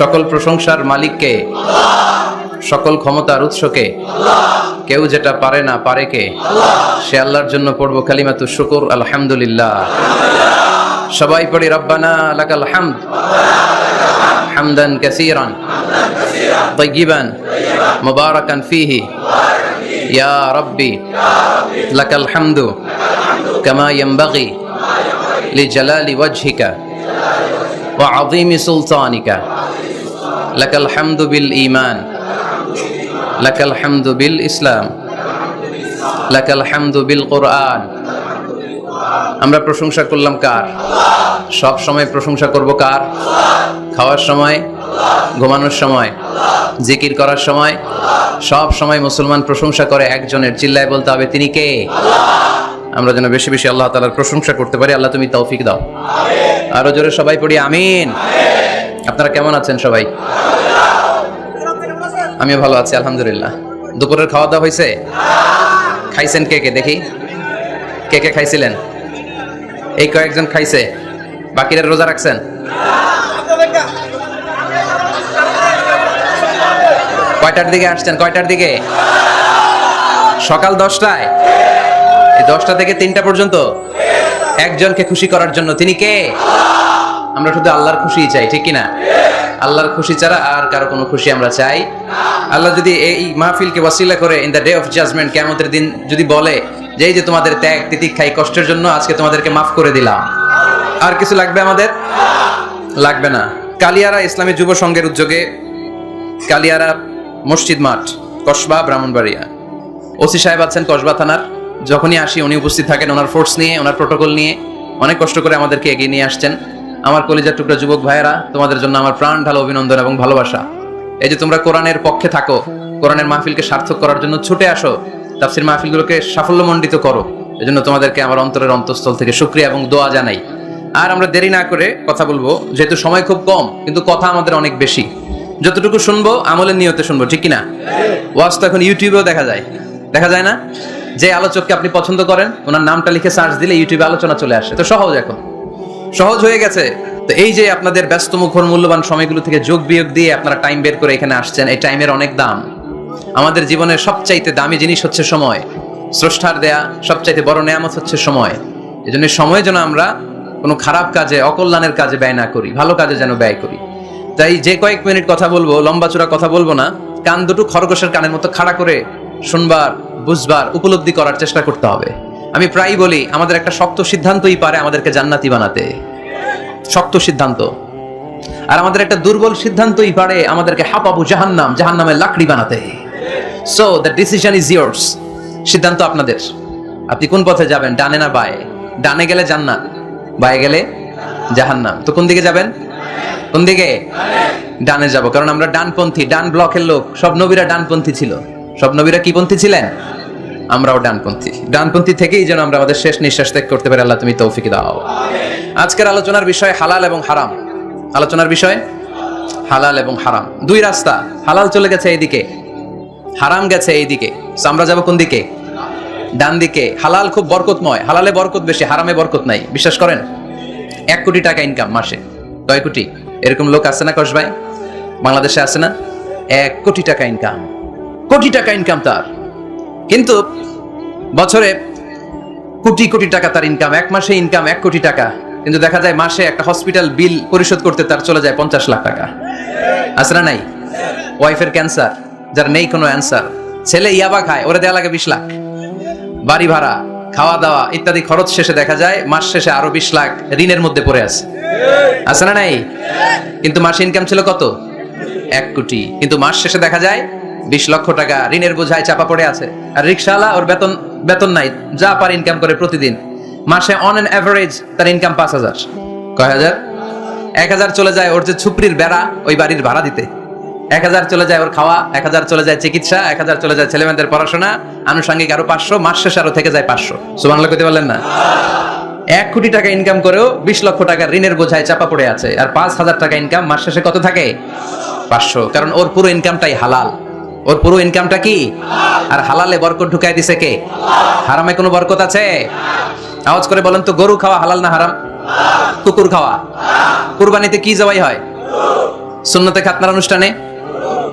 সকল প্রশংসার মালিককে, সকল ক্ষমতার উৎসকে। কেউ যেটা পারে না পারে কে? সে আল্লাহর জন্য পড়বো কালিমাতু শুকর, আলহামদুলিল্লাহ। সবাই পড়ি রব্বানা লাকাল হামদ হামদান কাসীরান তাইয়িবান মুবারাকান ফীহি ইয়া রাব্বি লাকাল হামদু কামা ইয়ানবাগি লিজালালি ওয়াজহিকা ওয়া আযীমি সুলতানিকা। লাকাল হামদু বিল ঈমান, লাকাল হামদু বিল ইসলাম, লাকাল হামদু বিল কুরআন। আমরা প্রশংসা করলাম কার? সব সময় প্রশংসা করব কার? খাওয়ার সময়, ঘুমানোর সময়, জিকির করার সময়, সব সময় মুসলমান প্রশংসা করে একজনের। চিল্লায় বলতে হবে তিনি কে? আমরা যেন বেশি বেশি আল্লাহ তাআলার প্রশংসা করতে পারি। আল্লাহ তুমি তৌফিক দাও। আরো জোরে সবাই পড়ি আমিন। আপনারা কেমন আছেন সবাই? আমিও ভালো আছি আলহামদুলিল্লাহ। দুপুরের খাওয়া দাওয়া হয়েছে? খাইছেন কে কে দেখি? কে কে খাইছিলেন? এই কয়েকজন খাইছে, বাকিরা রোজা রাখছেন? কয়টার দিকে আসছেন? কয়টার দিকে? সকাল 10টায়। এই 10টা থেকে 3টা পর্যন্ত একজনকে খুশি করার জন্য। তিনি কে? আমরা শুধু আল্লাহর খুশি চাই, ঠিক কিনা? আল্লাহর খুশি ছাড়া আর কারো কোনো খুশি আমরা চাই? আল্লাহ যদি এই মাহফিলকে ওয়াসিলা করে in the day of judgement, কিয়ামতের দিন যদি বলে যে এই যে তোমাদের ত্যাগ তিতিক্ষাই কষ্টের জন্য আজকে তোমাদেরকে মাফ করে দিলাম, আর কিছু লাগবে আমাদের? লাগবে না। কালিয়ারা ইসলামী যুব সংঘের উদ্যোগে কালিয়ারা মসজিদ মাঠ, কসবা, ব্রাহ্মণবাড়িয়া। ওসি সাহেব আছেন কসবা থানার। যখনই আসি উনি উপস্থিত থাকেন ওনার ফোর্স নিয়ে, ওনার প্রোটোকল নিয়ে। অনেক কষ্ট করে আমাদেরকে এগিয়ে নিয়ে আসছেন। আমার কলিজার টুকরা যুবক ভাইয়েরা, তোমাদের জন্য আমার প্রাণ ঢালো অভিনন্দন এবং ভালোবাসা। এই যে তোমরা কোরআনের পক্ষে থাকো, কোরআনের মাহফিলকে সার্থক করার জন্য ছুটে আসো, তাফসীর মাহফিলগুলোকে সাফল্যমণ্ডিত করো, এজন্য তোমাদেরকে আমার অন্তরের অন্তঃস্থল থেকে শুকরিয়া এবং দোয়া জানাই। আর আমরা দেরি না করে কথা বলবো, যেহেতু সময় খুব কম কিন্তু কথা আমাদের অনেক বেশি। যতটুকু শুনবো আমলের নিয়তে শুনবো, ঠিক কিনা? ওয়াজ তো এখন ইউটিউবেও দেখা যায়, দেখা যায় না? যে আলোচককে আপনি পছন্দ করেন ওনার নামটা লিখে সার্চ দিলে ইউটিউবে আলোচনা চলে আসে। তো সহজ, এখন সহজ হয়ে গেছে। তো এই যে আপনাদের ব্যস্ত মুখর মূল্যবান সময়গুলো থেকে যোগ বিয়োগ দিয়ে আপনারা টাইম বের করে এখানে আসছেন, এই টাইমের অনেক দাম। আমাদের জীবনের সবচাইতে দামি জিনিস হচ্ছে সময়। স্রষ্টার দেয়া সবচাইতে বড় নেয়ামত হচ্ছে সময়। এই জন্য সময় যেন আমরা কোনো খারাপ কাজে, অকল্যাণের কাজে ব্যয় না করি, ভালো কাজে যেন ব্যয় করি। তাই যে কয়েক মিনিট কথা বলবো, লম্বা চূড়া কথা বলবো না। কান দুটো খরগোশের কানের মতো খাড়া করে শুনবার, বুঝবার, উপলব্ধি করার চেষ্টা করতে হবে। আমি প্রায়ই বলি আমাদের একটা শক্ত সিদ্ধান্তই পারে আমাদেরকে জান্নাতি বানাতে। শক্ত সিদ্ধান্ত। আর আমাদের একটা দুর্বল সিদ্ধান্তই পারে আমাদেরকে হাপাবু জাহান্নাম, জাহান্নামের লাকড়ি বানাতে। So the decision is years. সিদ্ধান্ত আপনাদের। আপনি কোন পথে যাবেন, ডানে না বায়ে? ডানে গেলে জান্নাত, বায়ে গেলে জাহান্নাম। তো কোন দিকে যাবেন? কোন দিকে? ডানে যাব, কারণ আমরা ডানপন্থী, ডান ব্লকের লোক। সব নবীরা ডানপন্থী ছিল। সব নবীরা কি পন্থী ছিলেন? আমরাও ডানপন্থী। ডানপন্থী থেকেই যেন আমরা আমাদের শেষ নিঃশ্বাস ত্যাগ করতে পারি। আল্লাহ তুমি তৌফিক দাও। আজকের আলোচনার বিষয় হালাল এবং হারাম। আলোচনার বিষয় হালাল এবং হারাম। দুই রাস্তা, হালাল চলে গেছে এইদিকে, হারাম গেছে এইদিকে। আমরা যাব কোন দিকে? ডান দিকে। হালাল খুব বরকতময়, হালালে বরকত বেশি, হারামে বরকত নাই। বিশ্বাস করেন? 1 কোটি টাকা ইনকাম মাসে। 9 কোটি এরকম লোক আছে না কসবাই? বাংলাদেশে আছে না? 1 কোটি টাকা ইনকাম, কোটি টাকা ইনকাম তার। কিন্তু বছরে কোটি কোটি টাকা তার ইনকাম, 1 মাসে ইনকাম 1 কোটি টাকা। কিন্তু দেখা যায় মাসে একটা হসপিটাল বিল পরিশোধ করতে তার চলে যায় 50 লাখ টাকা। আছে না নাই? ওয়াইফের ক্যান্সার, যার নেই কোনো অ্যান্সার। ছেলে ইয়াবা খায়, ওরে দেয়া লাগে 20 লাখ। বাড়ি ভাড়া, খাওয়া দাওয়া ইত্যাদি খরচ শেষে দেখা যায় মাস শেষে আরো 20 লাখ ঋণের মধ্যে পড়ে আছে। আছে না নাই? কিন্তু মাসে ইনকাম ছিল কত? 1 কোটি। কিন্তু মাস শেষে দেখা যায় 20 লক্ষ টাকা ঋণের বোঝায় চাপা পড়ে আছে। আর রিকশাওয়ালা, ওর বেতন নাই, যা পার ইনকাম করে প্রতিদিন। মাসে অন অ্যান এভারেজ তার ইনকাম 5000। কয় হাজার? 1000 চলে যায় ওর যে ছুপড়ির বেড়া, ওই বাড়ির ভাড়া দিতে। 1000 চলে যায় ওর খাওয়া, 1000 চলে যায় চিকিৎসা, 1000 চলে যায় ছেলেমেয়েদের পড়াশোনা, আনুষঙ্গিক আরো 500, মাস শেষে আরো থেকে যায় 500। সুবহানাল্লাহ কইতে পারলেন না? 1 কোটি টাকা ইনকাম করেও 20 লক্ষ টাকার ঋণের বোঝায় চাপা পড়ে আছে। আর 5000 টাকা ইনকাম, মাস শেষে কত থাকে? 500। কারণ ওর পুরো ইনকামটাই হালাল। ওর পুরো ইনকামটা কি? আর হালালে বরকত ঢুকাই দিছে কে? হারামে কোনো বরকত আছে? আওয়াজ করে বলেন তো, গরু খাওয়া হালাল না হারাম? কুকুর খাওয়া? কুরবানিতে কি জবাই হয়? সুন্নতে খাতনার অনুষ্ঠানে,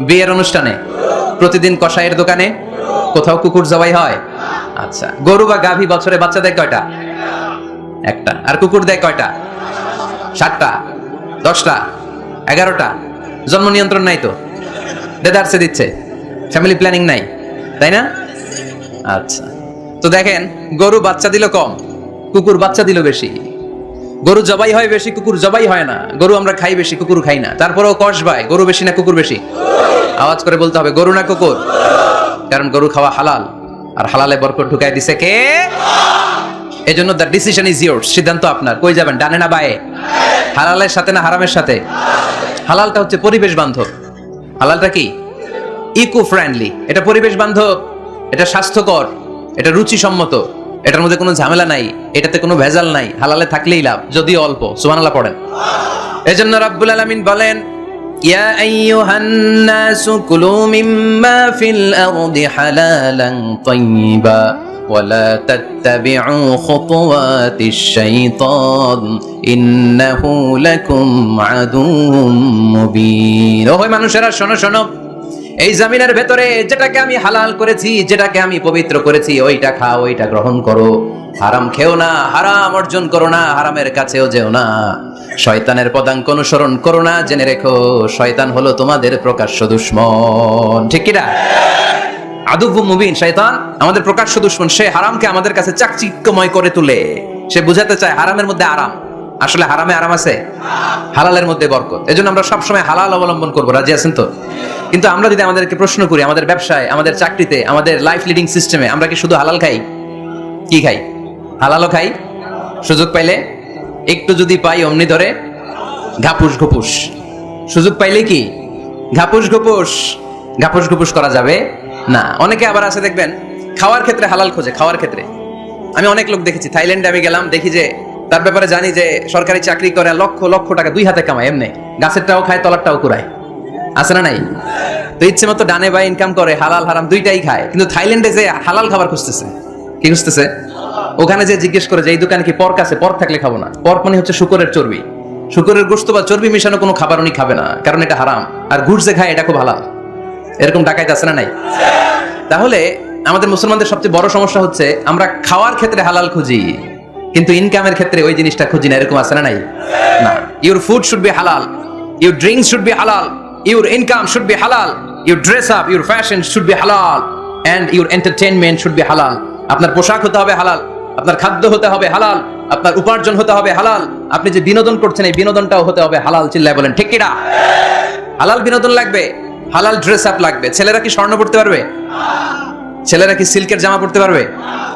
বিয়ের অনুষ্ঠানে, প্রতিদিন কসাইয়ের দোকানে, কোথাও কুকুর জবাই হয়। আচ্ছা, গরু বা গাভী বছরে বাচ্চা দেয় কয়টা? একটা। আর কুকুর দেয় কয়টা? 7টা, 10টা, 11টা। জন্ম নিয়ন্ত্রণ নাই তো, দেদারসে দিচ্ছে, ফ্যামিলি প্ল্যানিং নাই, তাই না? আচ্ছা, তো দেখেন গরু বাচ্চা দিল কম, কুকুর বাচ্চা দিল বেশি। গরু জবাই হয় বেশি, কুকুর জবাই হয় না। গরু আমরা খাই বেশি, কুকুর খাই না। তারপরেও কষ ভাই, গরু বেশি না কুকুর বেশি? আওয়াজ করে বলতে হবে, গরু না কুকুর? কারণ গরু খাওয়া হালাল, আর হালালে বরকত ঢুকাই দিছে কে? এজন্য দ্য ডিসিশন ইজ ইয়োরস, সিদ্ধান্ত আপনার। কই যাবেন, ডানে না বায়ে? হালালের সাথে না হারামের সাথে? হালালটা হচ্ছে পরিবেশ বান্ধব। হালালটা কি? Eco friendly. এটা পরিবেশ বান্ধব, এটা স্বাস্থ্যকর, এটা রুচিসম্মত, এটার মধ্যে কোনো ঝামেলা নাই, এটাতে কোনো ভেজাল নাই। হালালে থাকলেই লাভ, যদিও অল্প। সুবহানাল্লাহ পড়েন। এজন্য রাব্বুল আলামিন বলেন, ইয়া আইয়ুহান নাসু কুলু মিম্মা ফিল আরদি হালালান তাইয়্যিবা ওয়ালা তাত্তাবিউ খুতুওয়াতিশ শাইতান ইন্নাহু লাকুম আদুউম মুবিন। ওহে মানুষেরা, শোনো শোনো, এই জমিনের ভেতরে যেটাকে আমি হালাল করেছি, যেটাকে আমি পবিত্র করেছি, ওইটা খাও, ওইটা গ্রহণ করো। হারাম খেও না, হারাম অর্জন করো না, হারামের কাছেও যেও না। শয়তানের পদাঙ্ক অনুসরণ করো না। জেনে রেখো, শয়তান হলো তোমাদের প্রকাশ্য দুশমন। ঠিক কি না? আদুউম মুবিন। শয়তান আমাদের প্রকাশ্য দুশমন। সে হারামকে আমাদের কাছে চাকচিক্যময় করে তুলে। সে বুঝাতে চায় হারামের মধ্যে আরাম। আসলে হারামে আরাম আছে, হালালের মধ্যে বরকত। এজন্য আমরা সবসময় হালাল অবলম্বন করবো। রাজি আছেন তো? কিন্তু আমরা যদি আমাদেরকে প্রশ্ন করি, আমাদের ব্যবসায়, আমাদের চাকরিতে, আমাদের লাইফ লিডিং সিস্টেমে আমরা কি শুধু হালাল খাই? কি খাই? হালালও খাই। সুযোগ পাইলে, একটু যদি পাই অমনি ধরে ঘাপুস ঘুপুস। সুযোগ পাইলে কি ঘাপুস ঘুপুস? ঘাপুস ঘুপুস করা যাবে না। অনেকে আবার আছে দেখবেন, খাওয়ার ক্ষেত্রে হালাল খোঁজে। খাওয়ার ক্ষেত্রে আমি অনেক লোক দেখেছি। থাইল্যান্ডে আমি গেলাম, দেখি যে তার ব্যাপারে জানি যে সরকারি চাকরি করে, লক্ষ লক্ষ টাকা 2 হাতে কামায়। এমনি গাছেরটাও খায়, তলারটাও কুড়ায়। আছে না নাই? তো ইচ্ছে মতো ডানে বাই ইনকাম করে, হালাল হারাম দুইটাই খায়। কিন্তু থাইল্যান্ডে যে হালাল খাবার খুঁজতেছে। কি খুঁজতেছে? ওখানে যে জিজ্ঞেস করে যে এই দোকানে কি পর্ক আছে? পর্ক থাকলে খাবো না। পর্ক মানে হচ্ছে শুকরের চর্বি। শুকরের গোশত বা চর্বি মিশানো কোনো খাবার উনি খাবে না, কারণ এটা হারাম। আর ঘুষ যে খায়, এটা খুব হালাল। এরকম ডাকাইত আছে না নাই? তাহলে আমাদের মুসলমানদের সবচেয়ে বড় সমস্যা হচ্ছে আমরা খাওয়ার ক্ষেত্রে হালাল খুঁজি, কিন্তু ইনকামের ক্ষেত্রে ওই জিনিসটা খুঁজি না। এরকম আছে না নাই? না। Your food should be halal, your drinks should be halal, your income should be halal, your dress up, your fashion should be halal, and your entertainment should be halal. আপনার পোশাক হতে হবে হালাল, আপনার খাদ্য হতে হবে হালাল, আপনার উপার্জন হতে হবে হালাল, আপনি যে বিনোদন করছেন এই বিনোদনটাও হতে হবে হালাল। চিল্লায় বলেন ঠিক কিনা? হালাল বিনোদন লাগবে, হালাল ড্রেস আপ লাগবে। ছেলেরা কি স্বর্ণ পড়তে পারবে? ছেলেরা কি সিল্কের জামা পড়তে পারবে?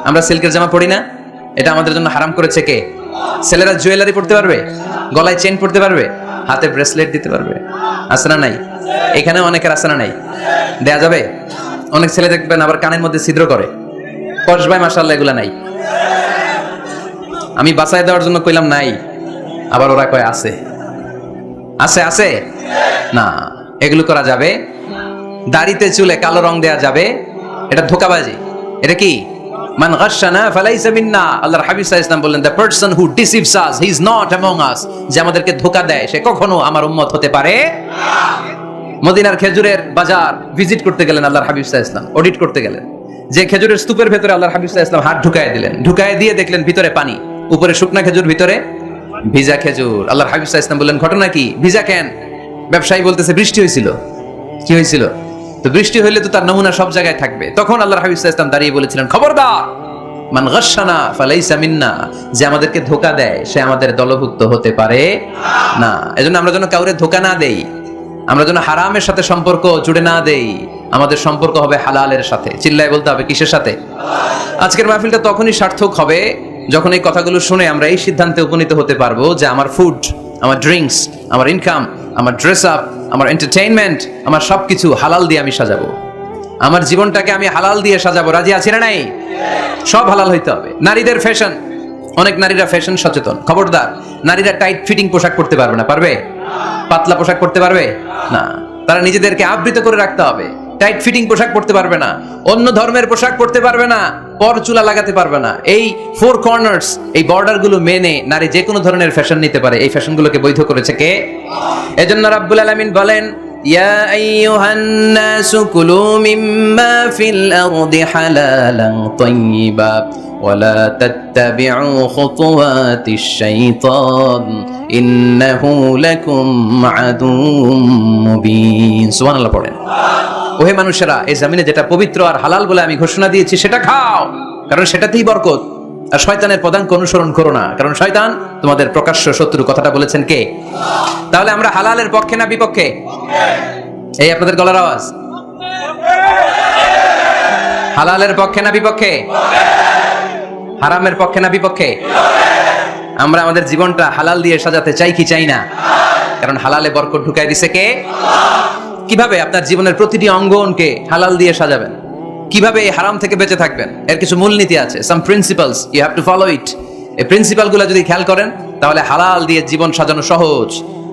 আমরা সিল্কের জামা পরি না, এটা আমাদের জন্য হারাম করেছে কে? ছেলেরা জুয়েলারি পড়তে পারবে? গলায় চেন পড়তে পারবে? হাতে ব্রেসলেট দিতে পারবে? আছে না নাই? এখানে অনেকের আছে না নাই? দেয়া যাবে? অনেক ছেলে দেখবেন আবার কানের মধ্যে ছিদ্র করে। কস ভাই মাশাআল্লাহ, এগুলা নাই। আমি বাঁচায় দেওয়ার জন্য কইলাম নাই, আবার ওরা কয় আছে। আছে আছে না, এগুলো করা যাবে? দাড়িতে চুলে কালো রং দেয়া যাবে? এটা ধোঁকাবাজি। এটা কি? মান গাশশানা ফালাইসা মিন্না। আল্লাহর হাবিব সাল্লাল্লাহু আলাইহি ওয়াসাল্লাম বললেন, the person who deceives us, he is not among আস। যে আমাদেরকে ধোঁকা দেয়, সে কখনো আমার উম্মত হতে পারে না। মদিনার খেজুরের বাজার ভিজিট করতে গেলেন আল্লাহর হাবিব সাল্লাল্লাহু আলাইহি ওয়াসাল্লাম, অডিট করতে গেলেন। যে খেজুরের স্তূপের ভেতরে আল্লাহর হাবিব সাল্লাল্লাহু আলাইহি ওয়াসাল্লাম হাত ঢুকায় দিলেন, ঢুকায় দিয়ে দেখলেন ভিতরে পানি, উপরে শুকনা খেজুর, ভিতরে ভিজা খেজুর। আল্লাহর হাবিব সাল্লাল্লাহু আলাইহি ওয়াসাল্লাম বললেন, ঘটনা কি? ভিজা কেন? ব্যবসায়ী বলতেছে বৃষ্টি হয়েছিল। কি হয়েছিল? তো বৃষ্টি হইলে তো তার নমুনা সব জায়গায় থাকবে। তখন আল্লাহর হাবিব সাল্লাল্লাহু আলাইহি ওয়াসাল্লাম দাঁড়িয়ে বলেছিলেন, খবরদার, মান গাশশানা ফালাইসা মিন্না। যে আমাদেরকে ধোঁকা দেয়, সে আমাদের দলভুক্ত হতে পারে না। এজন্য আমরা যেন কাউরে ধোঁকা না দেই, আমরা যেন হারামের সাথে সম্পর্ক জুড়ে না দেই। আমাদের সম্পর্ক হবে হালালের সাথে। চিল্লায় বলতে হবে কিসের সাথে? আজকের মাহফিলটা তখনই সার্থক হবে যখন এই কথাগুলো শুনে আমরা এই সিদ্ধান্তে উপনীত হতে পারবো যে আমার ফুড, আমার ড্রিঙ্কস, আমার ইনকাম, আমার ড্রেস আপ, আমার এন্টারটেইনমেন্ট, আমার সবকিছু হালাল দিয়ে আমি সাজাবো। আমার জীবনটাকে আমি হালাল দিয়ে সাজাবো। রাজি আছি না নাই? সব হালাল হইতে হবে। নারীদের ফ্যাশন, অনেক নারীরা ফ্যাশন সচেতন। খবরদার, নারীরা টাইট ফিটিং পোশাক পরতে পারবে না। পারবে? পাতলা পোশাক পরতে পারবে না। তারা নিজেদেরকে আবৃত করে রাখতে হবে। টাইট ফিটিং পোশাক পরতে পারবে না, অন্য ধর্মের পোশাক পরতে পারবে না, পর চুলা লাগাতে পারবে না। এই ফোর কর্নার্স, এই বর্ডার গুলো মেনে নারী যে কোনো ধরনের ফ্যাশন নিতে পারে। এই ফ্যাশন গুলোকে বৈধ করেছে কে? এজন্য রাব্বুল আলামিন বলেন, ইয়া আইয়ুহান নাসু কুলু মিম্মা ফিল আরদি হালালান তাইয়্যিবা ওয়ালা তাত্তাবিউ খুতুওয়াতিশ শাইতান ইন্নাহু লাকুম আদুউম মুবিন। সুবহানাল্লাহ পড়েন। ওহে মানুষেরা, এই জমিনে যেটা পবিত্র আর হালাল বলে আমি ঘোষণা দিয়েছি সেটা খাও, কারণ সেটাতেই বরকত। আর শয়তানের পদাঙ্ক অনুসরণ করো না, কারণ শয়তান তোমাদের প্রকাশ্য শত্রু। কথাটা বলেছেন কে? তাহলে আমরা হালালের পক্ষে না বিপক্ষে? এই আপনাদের গলার আওয়াজ। হালালের পক্ষে না বিপক্ষে? হারামের পক্ষে না বিপক্ষে? আমরা আমাদের জীবনটা হালাল দিয়ে সাজাতে চাই কি চাই না? কারণ হালালে বরকত ঢুকাই দিছে কে? কিভাবে আপনার জীবনের প্রতিটি অঙ্গনকে হালাল দিয়ে সাজাবেন? কিভাবে এই হারাম থেকে বেঁচে থাকবেন? এর কিছু মূলনীতি আছে, some principles, you have to follow it. এই প্রিন্সিপালগুলো যদি খেয়াল করেন তাহলে হালাল দিয়ে জীবন সাজানো সহজ।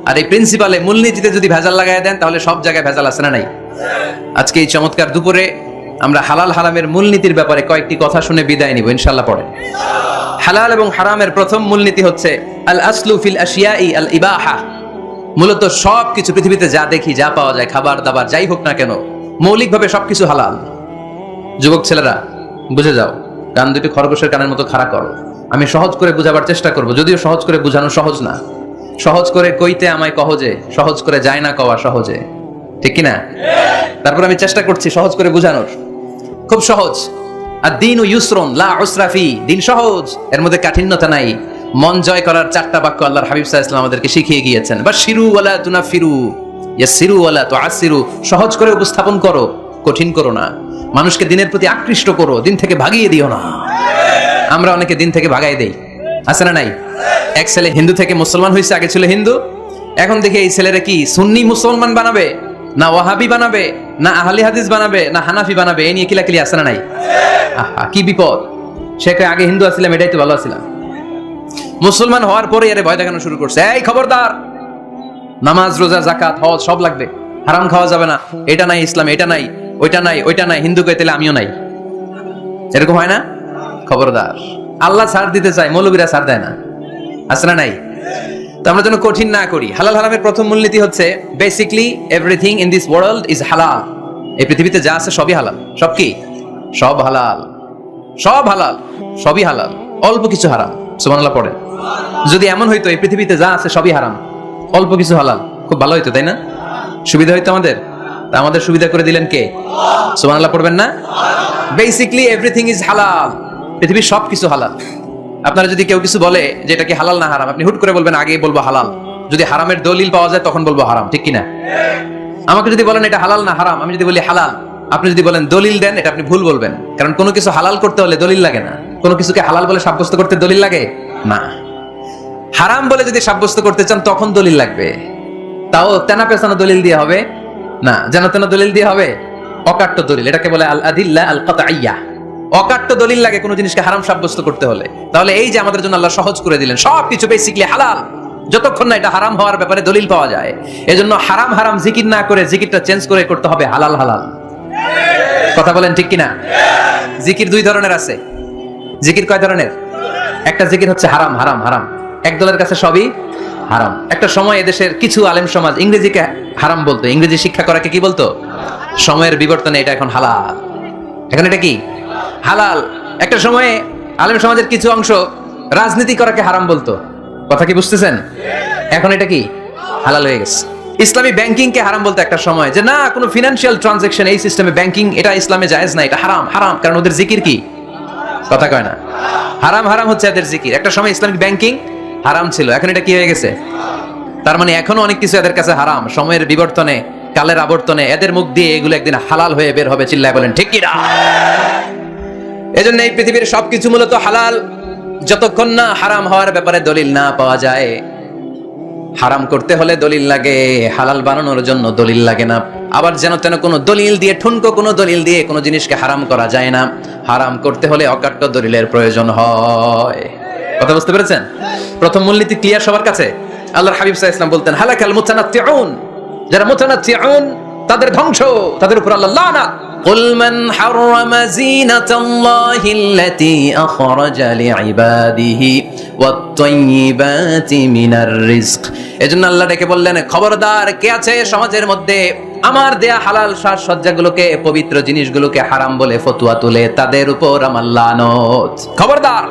আর এই প্রিন্সিপালে, মূলনীতিতে যদি ভেজাল লাগাই দেন তাহলে সব জায়গায় ভেজাল আছে না নাই? আজকে এই চমৎকার দুপুরে আমরা হালাল হারামের মূলনীতির ব্যাপারে কয়েকটি কথা শুনে বিদায় নিব ইনশাআল্লাহ। পড়ে হালাল এবং হারামের প্রথম মূলনীতি হচ্ছে আল আসলু ফিল আশিয়াই আল ইবাহা। মূলত সবকিছু পৃথিবীতে যা দেখি, যা পাওয়া যায়, খাবার দাবার যাই হোক না কেন, মৌলিকভাবে সবকিছু হালাল। যুবক ছেলেরা বুঝে যাও, কান দুটি খরগোশের কানের মতো খাড়া করো। আমি সহজ করে বুঝাবার চেষ্টা করব, যদিও সহজ করে বুঝানো সহজ না। সহজ করে কইতে আমায় কহজে, সহজ করে যায় না কওয়া সহজে, ঠিক কিনা? তারপর আমি চেষ্টা করছি সহজ করে বুঝানোর। খুব সহজ। আর দিন ইউসরুন লা উসরা ফি, দিন সহজ, এর মধ্যে কাঠিন্যতা নাই। মন জয় করার 4টা বাক্য আল্লাহর হাবিব সাল্লাল্লাহু আলাইহি ওয়াসাল্লাম আমাদেরকে শিখিয়ে গিয়েছেন। বাশিরু ওয়ালা তুনাফিরু, ইয়াসিরু ওয়ালা তুআসিরু। সহজ করে উপস্থাপন করো, কঠিন করো না। মানুষকে দিনের প্রতি আকৃষ্ট করো, দিন থেকে ভাগিয়ে দিও না। আমরা অনেকে দিন থেকে ভাগাই দেই, আছে না নাই? এক ছেলে হিন্দু থেকে মুসলমান হয়েছে, আগে ছিল হিন্দু, এখন দেখে এই ছেলেরা কি সুন্নি মুসলমান বানাবে, না ওয়াহাবি বানাবে, না আহলি হাদিস বানাবে, না হানাফি বানাবে, এই নিয়ে কিলাকিলি, আছে না নাই? আহা, কি বিপদ! সে আগে হিন্দু আছিলাম, এটাই তো ভালো আছিলাম। মুসলমান হওয়ার পরে এর ভয় দেখানো শুরু করছে, এই খবরদার, নামাজ রোজা যাকাত হজ সব লাগবে, হারাম খাওয়া যাবে না, এটা নাই ইসলাম, এটা নাই, ওইটা নাই, ওইটা নাই, হিন্দু কই তাহলে আমিও নাই। এরকম হয় না? খবরদার। আল্লাহ ছাড় দিতে চায়, মৌলবীরা ছাড় দেয় না, আছে না নাই? তো আমরা যেন কঠিন না করি। হালাল হারামের প্রথম মূলনীতি হচ্ছে basically everything in this world is হালাল। এই পৃথিবীতে যা আছে সবই হালাল। সব কি? সব হালাল, সব হালাল, সবই হালাল, অল্প কিছু হারাম। সুবহানাল্লাহ পড়ে। যদি এমন হইতো এই পৃথিবীতে যা আছে সবই হারাম, অল্প কিছু হালাল, খুব ভালো হইতো, তাই না? সুবিধা হইতো আমাদের। তা আমাদের সুবিধা করে দিলেন কে? সুবহানাল্লাহ পড়বেন না? বেসিকলি এভরিথিং ইজ হালাল, পৃথিবীর সব কিছু হালাল। আপনারা যদি কেউ কিছু বলে যে এটা কি হালাল না হারাম, আপনি হুট করে বলবেন আগে বলবো হালাল। যদি হারামের দলিল পাওয়া যায় তখন বলবো হারাম, ঠিক কিনা? আমাকে যদি বলেন এটা হালাল না হারাম, আমি যদি বলি হালাল, আপনি যদি বলেন দলিল দেন, এটা আপনি ভুল বলবেন। কারণ কোনো কিছু হালাল করতে হলে দলিল লাগে না। কোনো কিছুকে হালাল বলে সাব্যস্ত করতে দলিল লাগে না। হারাম বলে যদি সাব্যস্ত করতে চান তখন দলিল লাগবে, তাও তেনা পেছানো দলিল দিয়ে হবে না, যেন তেন দলিল দিয়ে হবে, অকাট্য দলিল। এটাকে বলে আল আদিল্লাহ আল কাতঈয়া। অকাট্য দলিল লাগে কোনো জিনিসকে হারাম সাব্যস্ত করতে হলে। তাহলে এই যে আমাদের জন্য আল্লাহ সহজ করে দিলেন, সবকিছু বেসিকলি হালাল, যতক্ষণ না এটা হারাম হওয়ার ব্যাপারে দলিল পাওয়া যায়। এজন্য হারাম হারাম জিকির না করে জিকিরটা চেঞ্জ করে করতে হবে হালাল হালাল। কথা বলেন ঠিক কিনা? জিকির দুই ধরনের আছে। জিকির কয় ধরনের? একটা জিকির হচ্ছে হারাম হারাম হারাম, এক দলের কাছে সবই হারাম। একটা সময় এদেশের কিছু আলেম সমাজ ইংরেজিকে হারাম বলতো, ইংরেজি শিক্ষা করাকে কি বলতো? সময়ের বিবর্তনে এটা এখন হালাল। এখন এটা কি? হালাল। একটা সময়ে আলেম সমাজের কিছু অংশ রাজনীতি করাকে হারাম বলতো। কথা কি বুঝতেছেন? এখন এটা কি? হালাল হয়ে গেছে। ইসলামী ব্যাংকিং কে হারাম বলতো একটা সময়, যে না কোনো ফিনান্সিয়াল ট্রানজাকশন এই সিস্টেমে ব্যাংকিং এটা ইসলামে জায়েজ না, এটা হারাম হারাম, কারণ ওদের জিকির কি? কথা কয় না। হারাম হারাম হচ্ছে এদের জিকির। একটা সময় ইসলামিক ব্যাংকিং হারাম ছিল, এখন এটা কি হয়ে গেছে? তার মানে এখনো অনেক কিছু এদের কাছে হারাম। সময়ের বিবর্তনে, কালের আবর্তনে এদের মুখ দিয়ে এগুলো একদিন হালাল হয়ে বের হবে। চিল্লায় বলেন ঠিক কি না? এজন্য এই পৃথিবীর সবকিছু মূলত হালাল, যতক্ষণ না হারাম হওয়ার ব্যাপারে দলিল না পাওয়া যায়। হারাম করতে হলে দলিল লাগে, হালাল বানানোর জন্য দলিল লাগে না। আবার যেন তেন কোনো দলিল দিয়ে, ঠুনকো কোনো দলিল দিয়ে কোনো জিনিসকে হারাম করা যায় না। হারাম করতে হলে অকাট্য দলিলের প্রয়োজন হয়। কথা বুঝতে পেরেছেন? প্রথম মূলনীতি ক্লিয়ার সবার কাছে? আল্লাহর হাবিব সাল্লাল্লাহু আলাইহি ওয়াসাল্লাম বলতেন হালাকাল মুতানাত্তিউন, যারা মুতানাত্তিউন তাদের ধ্বংস, তাদের উপর আল্লাহ লানাত। قل من حرم زينة الله التي أخرج لعباده والطيبات من الرزق। এজন্য আল্লাহ ডেকে বললেন, খবরদার, কে আছে সমাজের মধ্যে আমার দেয়া হালাল সাজসজ্জাগুলোকে, পবিত্র জিনিসগুলোকে হারাম বলে ফতোয়া তুলে, তাদের উপর আমার লানত। খবরদার,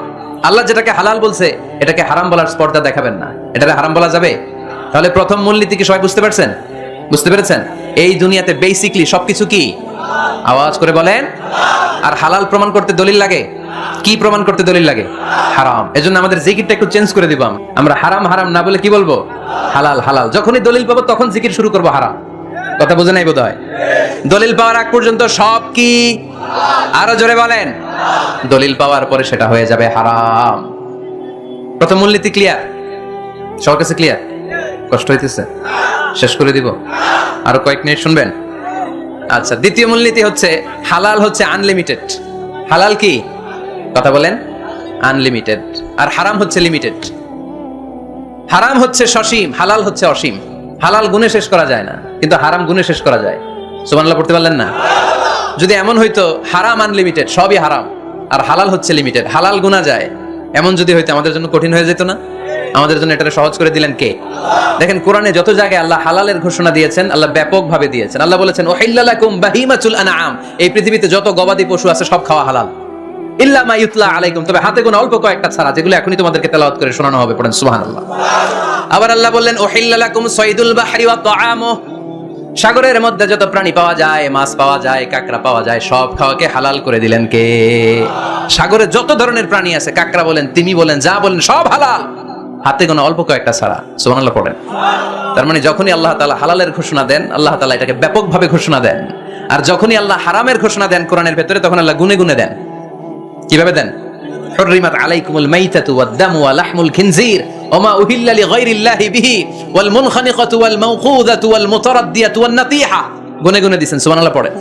আল্লাহ যেটাকে হালাল বলছে এটাকে হারাম বলার স্পর্ধা দেখাবেন না। এটাকে হারাম বলা যাবে? তাহলে প্রথম মূলনীতি কি সবাই বুঝতে পারছেন? বুঝতে পেরেছেন? এই দুনিয়াতে বেসিকলি সবকিছু কি? আওয়াজ করে বলেন। আর হালাল প্রমাণ করতে দলিল লাগে। কি প্রমাণ করতে দলিল লাগে? হারাম। এজন্য আমাদের জিকিরটা একটু চেঞ্জ করে দিব। আমরা হারাম হারাম না বলে কি বলবো? হালাল হালাল। যখনই দলিল পাবো তখন জিকির শুরু করবো হারাম। কথা বুঝে নাই বোধ হয়? দলিল পাওয়ার আগ পর্যন্ত সব কি? আরো জোরে বলেন। দলিল পাওয়ার পরে সেটা হয়ে যাবে হারাম। প্রথম মূলনীতি ক্লিয়ার? সবার কাছে ক্লিয়ার? কষ্ট হইতেছে? শেষ করে দিব, আরো কয়েক মিনিট শুনবেন? আচ্ছা, দ্বিতীয় মূলনীতি হচ্ছে হালাল হচ্ছে আনলিমিটেড। হালাল কি? কথা বলেন। আনলিমিটেড। আর হারাম হচ্ছে লিমিটেড। হারাম হচ্ছে সসীম, হালাল হচ্ছে অসীম। হালাল গুণে শেষ করা যায় না, কিন্তু হারাম গুণে শেষ করা যায়। সুবহানাল্লাহ পড়তে পারলেন না? যদি এমন হইতো হারাম আনলিমিটেড, সবই হারাম, আর হালাল হচ্ছে লিমিটেড, হালাল গুণা যায়, এমন যদি হইতো আমাদের জন্য কঠিন হয়ে যেত না? আমাদের জন্য এটা সহজ করে দিলেন কে? দেখেন, কোরআনে যত জায়গায় আল্লাহ হালালের ঘোষণা দিয়েছেন, আল্লাহ ব্যাপকভাবে দিয়েছেন। আল্লাহ বলেছেন, উহিল্লা লাকুম বাহিমাতুল আনআম, এই পৃথিবীতে যত গবাদি পশু আছে সব খাওয়া হালাল, ইল্লা মা ইউতলা আলাইকুম, তবে হাতে গোনা অল্প কয়েকটা ছাড়া, যেগুলো এখনই তোমাদেরকে তেলাওয়াত করে শোনানো হবে। পড়েন সুবহানাল্লাহ। আবার আল্লাহ বললেন, উহিল্লা লাকুম সাইদুল বাহরি ওয়া তাআমু, সাগরের মধ্যে যত প্রাণী পাওয়া যায়, মাছ পাওয়া যায়, কাঁকড়া পাওয়া যায়, সব খাওয়াকে হালাল করে দিলেন কে? সাগরে যত ধরনের প্রাণী আছে, কাঁকড়া বলেন, তিমি বলেন, যা বলেন, সব হালাল, হাতে গোনা অল্প কয়েকটা ছাড়া। সুবহানাল্লাহ পড়েন। তার মানে যখনই আল্লাহ তাআলা হালালের ঘোষণা দেন, আল্লাহ তাআলা এটাকে ব্যাপকভাবে ঘোষণা দেন। আর যখনই আল্লাহ হারামের ঘোষণা দেন কোরআনের ভেতরে, তখন আল্লাহ গুনে গুনে দেন। কিভাবে দেন? হুররিমাত আলাইকুমুল মাইতাতু ওয়াদ-দামু ওয়া লাহমুল খিনজির ওয়া মা উহিল্লা লিগাইরিল্লাহি বিহি ওয়াল মুনখানিকাতু ওয়াল মাওকুযাতু ওয়াল মুতারাদ্দিয়াতু ওয়ান নাতিহা, গুনে গুনে দিয়েছেন। সুবহানাল্লাহ পড়েন।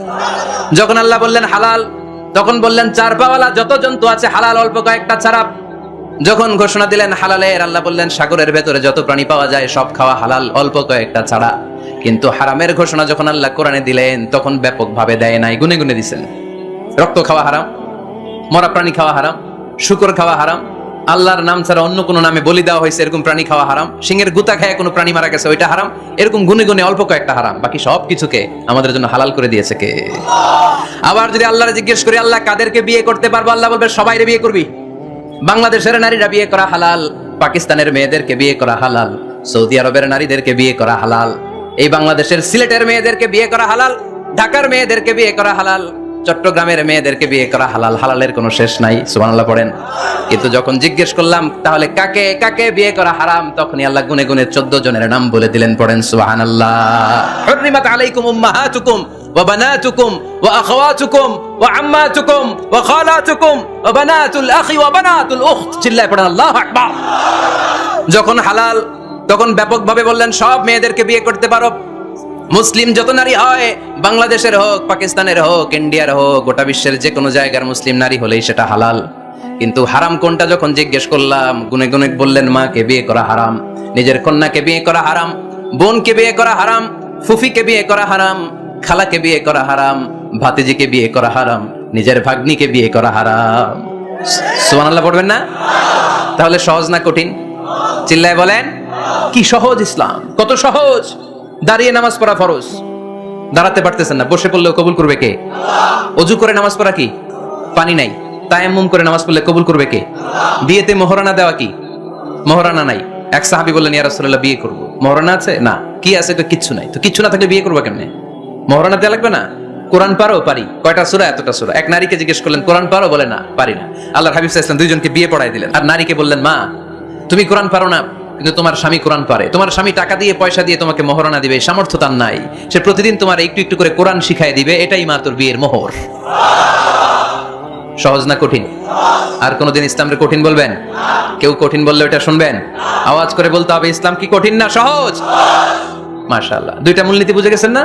যখন আল্লাহ বললেন হালাল, তখন বললেন চার পাওয়ালা যত জন্তু আছে হালাল, অল্প কয়েকটা ছাড়া। যখন ঘোষণা দিলেন হালালের, আল্লাহ বললেন সাগরের ভেতরে যত প্রাণী পাওয়া যায় সব খাওয়া হালাল, অল্প কয়েকটা ছাড়া। কিন্তু হারামের ঘোষণা যখন আল্লাহ কোরআনে দিলেন, তখন ব্যাপকভাবে দেয় নাই, গুনে গুনে দিয়েছেন। রক্ত খাওয়া হারাম, মরা প্রাণী খাওয়া হারাম, শুকর খাওয়া হারাম, আল্লাহর নাম ছাড়া অন্য কোনো নামে বলি দেওয়া হয়েছে এরকম প্রাণী খাওয়া হারাম, সিংহের গুতা খায় কোনো প্রাণী মারা গেছে ওইটা হারাম। এরকম গুনে গুনে অল্প কয়েকটা হারাম, বাকি সব কিছুকে আমাদের জন্য হালাল করে দিয়েছে কে? আবার যদি আল্লাহরে জিজ্ঞেস করি, আল্লাহ কাদেরকে বিয়ে করতে পারবো? আল্লাহ বলবে সবাইরে বিয়ে করবি। বাংলাদেশের নারীরা বিয়ে করা হালাল, পাকিস্তানের মেয়েদেরকে বিয়ে করা হালাল, সৌদি আরবের নারীদেরকে বিয়ে করা হালাল, এই বাংলাদেশের সিলেটের মেয়েদেরকে বিয়ে করা হালাল, ঢাকার মেয়েদেরকে বিয়ে করা হালাল, চট্টগ্রামের মেয়েদেরকে বিয়ে করা হালাল। হালালের কোনো শেষ নাই। সুবহানাল্লাহ পড়েন। কিন্তু যখন জিজ্ঞেস করলাম তাহলে কাকে কাকে বিয়ে করা হারাম, তখনই আল্লাহ গুনে গুনে 14 জনের নাম বলে দিলেন। পড়েন সুবহানাল্লাহ। হুররিমাত আলাইকুম উম্মাহাতুকুম ওয়া বানাতুকুম ওয়া আখাওয়াতুকুম ওয়া আম্মাতুকুম ওয়া খালাতুকুম ওয়া বানাতুল আখি ওয়া বানাতুল উখত। চিল্লায় পড়েন আল্লাহু আকবার। যখন হালাল, তখন ব্যাপকভাবে বললেন সব মেয়েদেরকে বিয়ে করতে পারো। মুসলিম যত নারী হয়, বাংলাদেশের হোক, পাকিস্তানের হোক, ইন্ডিয়ার হোক, গোটা বিশ্বের যে কোনো জায়গার মুসলিম নারী হলেই সেটা হালাল। কিন্তু হারাম কোনটা যখন জিজ্ঞেস করলাম, গুনে গুনে বললেন মাকে বিয়ে করা হারাম, নিজের কন্যাকে বিয়ে করা হারাম, বোনকে বিয়ে করা হারাম, ফুফিকে বিয়ে করা হারাম, খালাকে বিয়ে করা হারাম, ভাতিজিকে বিয়ে করা হারাম, নিজের ভাগ্নিকে বিয়ে করা হারাম। সুবহানাল্লাহ পড়বেন না? তাহলে সহজ না কঠিন? চিল্লায় বলেন। কি সহজ ইসলাম, কত সহজ। দাঁড়িয়ে নামাজ পড়া ফরজ, দাঁড়াতে পারতেছেন না, বসে পড়লেও কবুল করবে কে? অজু করে নামাজ পড়া কি? পানি নাই, তায়াম্মুম করে নামাজ পড়লে কবুল করবে কে? বিয়েতে মোহরানা দেওয়া কি? মোহরানা নাই। এক সাহাবী বললেন, ইয়া রাসূলুল্লাহ বিয়ে করব, মোহরানা আছে? না। কি আছে? তো কিচ্ছু নাই। তো কিচ্ছু না থাকলে বিয়ে করবো কেমনে? মোহরানা দেওয়া লাগবে না? কোরআন পারো? পারি। কয়টা সূরা? এতটা সূরা। এক নারীকে জিজ্ঞেস করলেন কোরআন পারো? বলে না, পারি না। আল্লাহর হাবিব সাল্লাল্লাহু আলাইহি ওয়াসাল্লাম দুইজনকে বিয়ে পড়ায় দিলেন। আর নারীকে বললেন, মা তুমি কোরআন পারো না, কিন্তু তোমার স্বামী কোরআন পারে, তোমার স্বামী টাকা দিয়ে পয়সা দিয়ে তোমাকে মোহরানা দিবে, সামর্থ্য তার নাই, সে প্রতিদিন তোমার একটু একটু করে কোরআন শিখায় দিবে, এটাই মা তোর বিয়ের মোহর। সহজ না কঠিন? আর কোনদিন ইসলামকে কঠিন বলবেন? কেউ কঠিন বললে ওটা শুনবেন? আওয়াজ করে বলতে হবে, ইসলাম কি কঠিন না সহজ? মাশাআল্লাহ। দুইটা মূলনীতি বুঝে গেছেন না?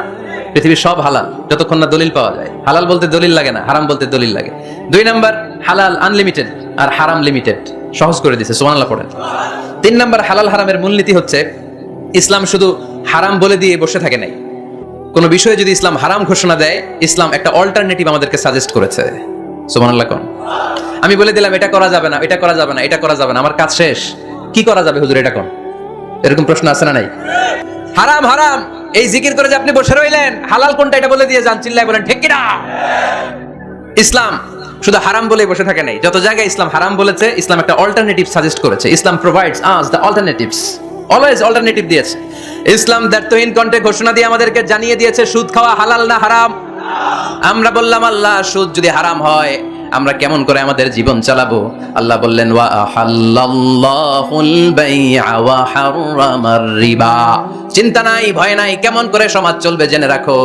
পৃথিবীর সব হালাল যতক্ষণ না দলিল পাওয়া যায়। হালাল বলতে দলিল লাগে না, হারাম বলতে দলিল লাগে। 2 নাম্বার, হালাল আনলিমিটেড আর হারাম লিমিটেড, সহজ করে দিয়েছে। সুবহানাল্লাহ পড়েন। 3 নাম্বার, হালাল হারামের মূলনীতি হচ্ছে ইসলাম শুধু হারাম বলে দিয়ে বসে থাকে নাই, কোন বিষয়ে যদি ইসলাম হারাম ঘোষণা দেয়, ইসলাম একটা অল্টারনেটিভ আমাদেরকে সাজেস্ট করেছে। সুবহানাল্লাহ কোন। আমি বলে দিলাম এটা করা যাবে না, এটা করা যাবে না, এটা করা যাবে না, আমার কাজ শেষ, কি করা যাবে হুজুর এটা কোন? এরকম প্রশ্ন আছে না নাই? হারাম হারাম এই জিকির করে যে আপনি বসে রইলেন, হালাল কোনটা এটা বলে দিয়ে যান, চিল্লায় বলেন ঠিক কি না? ইসলাম শুধু হারাম বলে বসে থাকে নাই, যত জায়গায় ইসলাম হারাম বলেছে, ইসলাম একটা অল্টারনেটিভ সাজেস্ট করেছে। Islam provides us the alternatives, always alternative দিয়েছে। ইসলাম দ্ব্যর্থহীন কণ্ঠে ঘোষণা দিয়ে আমাদেরকে জানিয়ে দিয়েছে সুদ খাওয়া হালাল না হারাম। আমরা বললাম আল্লাহ সুদ যদি হারাম হয় আমরা কেমন করে আমাদের জীবন চালাবো? আল্লাহ বললেন ওয়া আহাল্লাল্লাহুল বাই'a ওয়া হাররামার রিবা। চিন্তা নাই, ভয় নাই, কেমন করে সমাজ চলবে জেনে রাখো,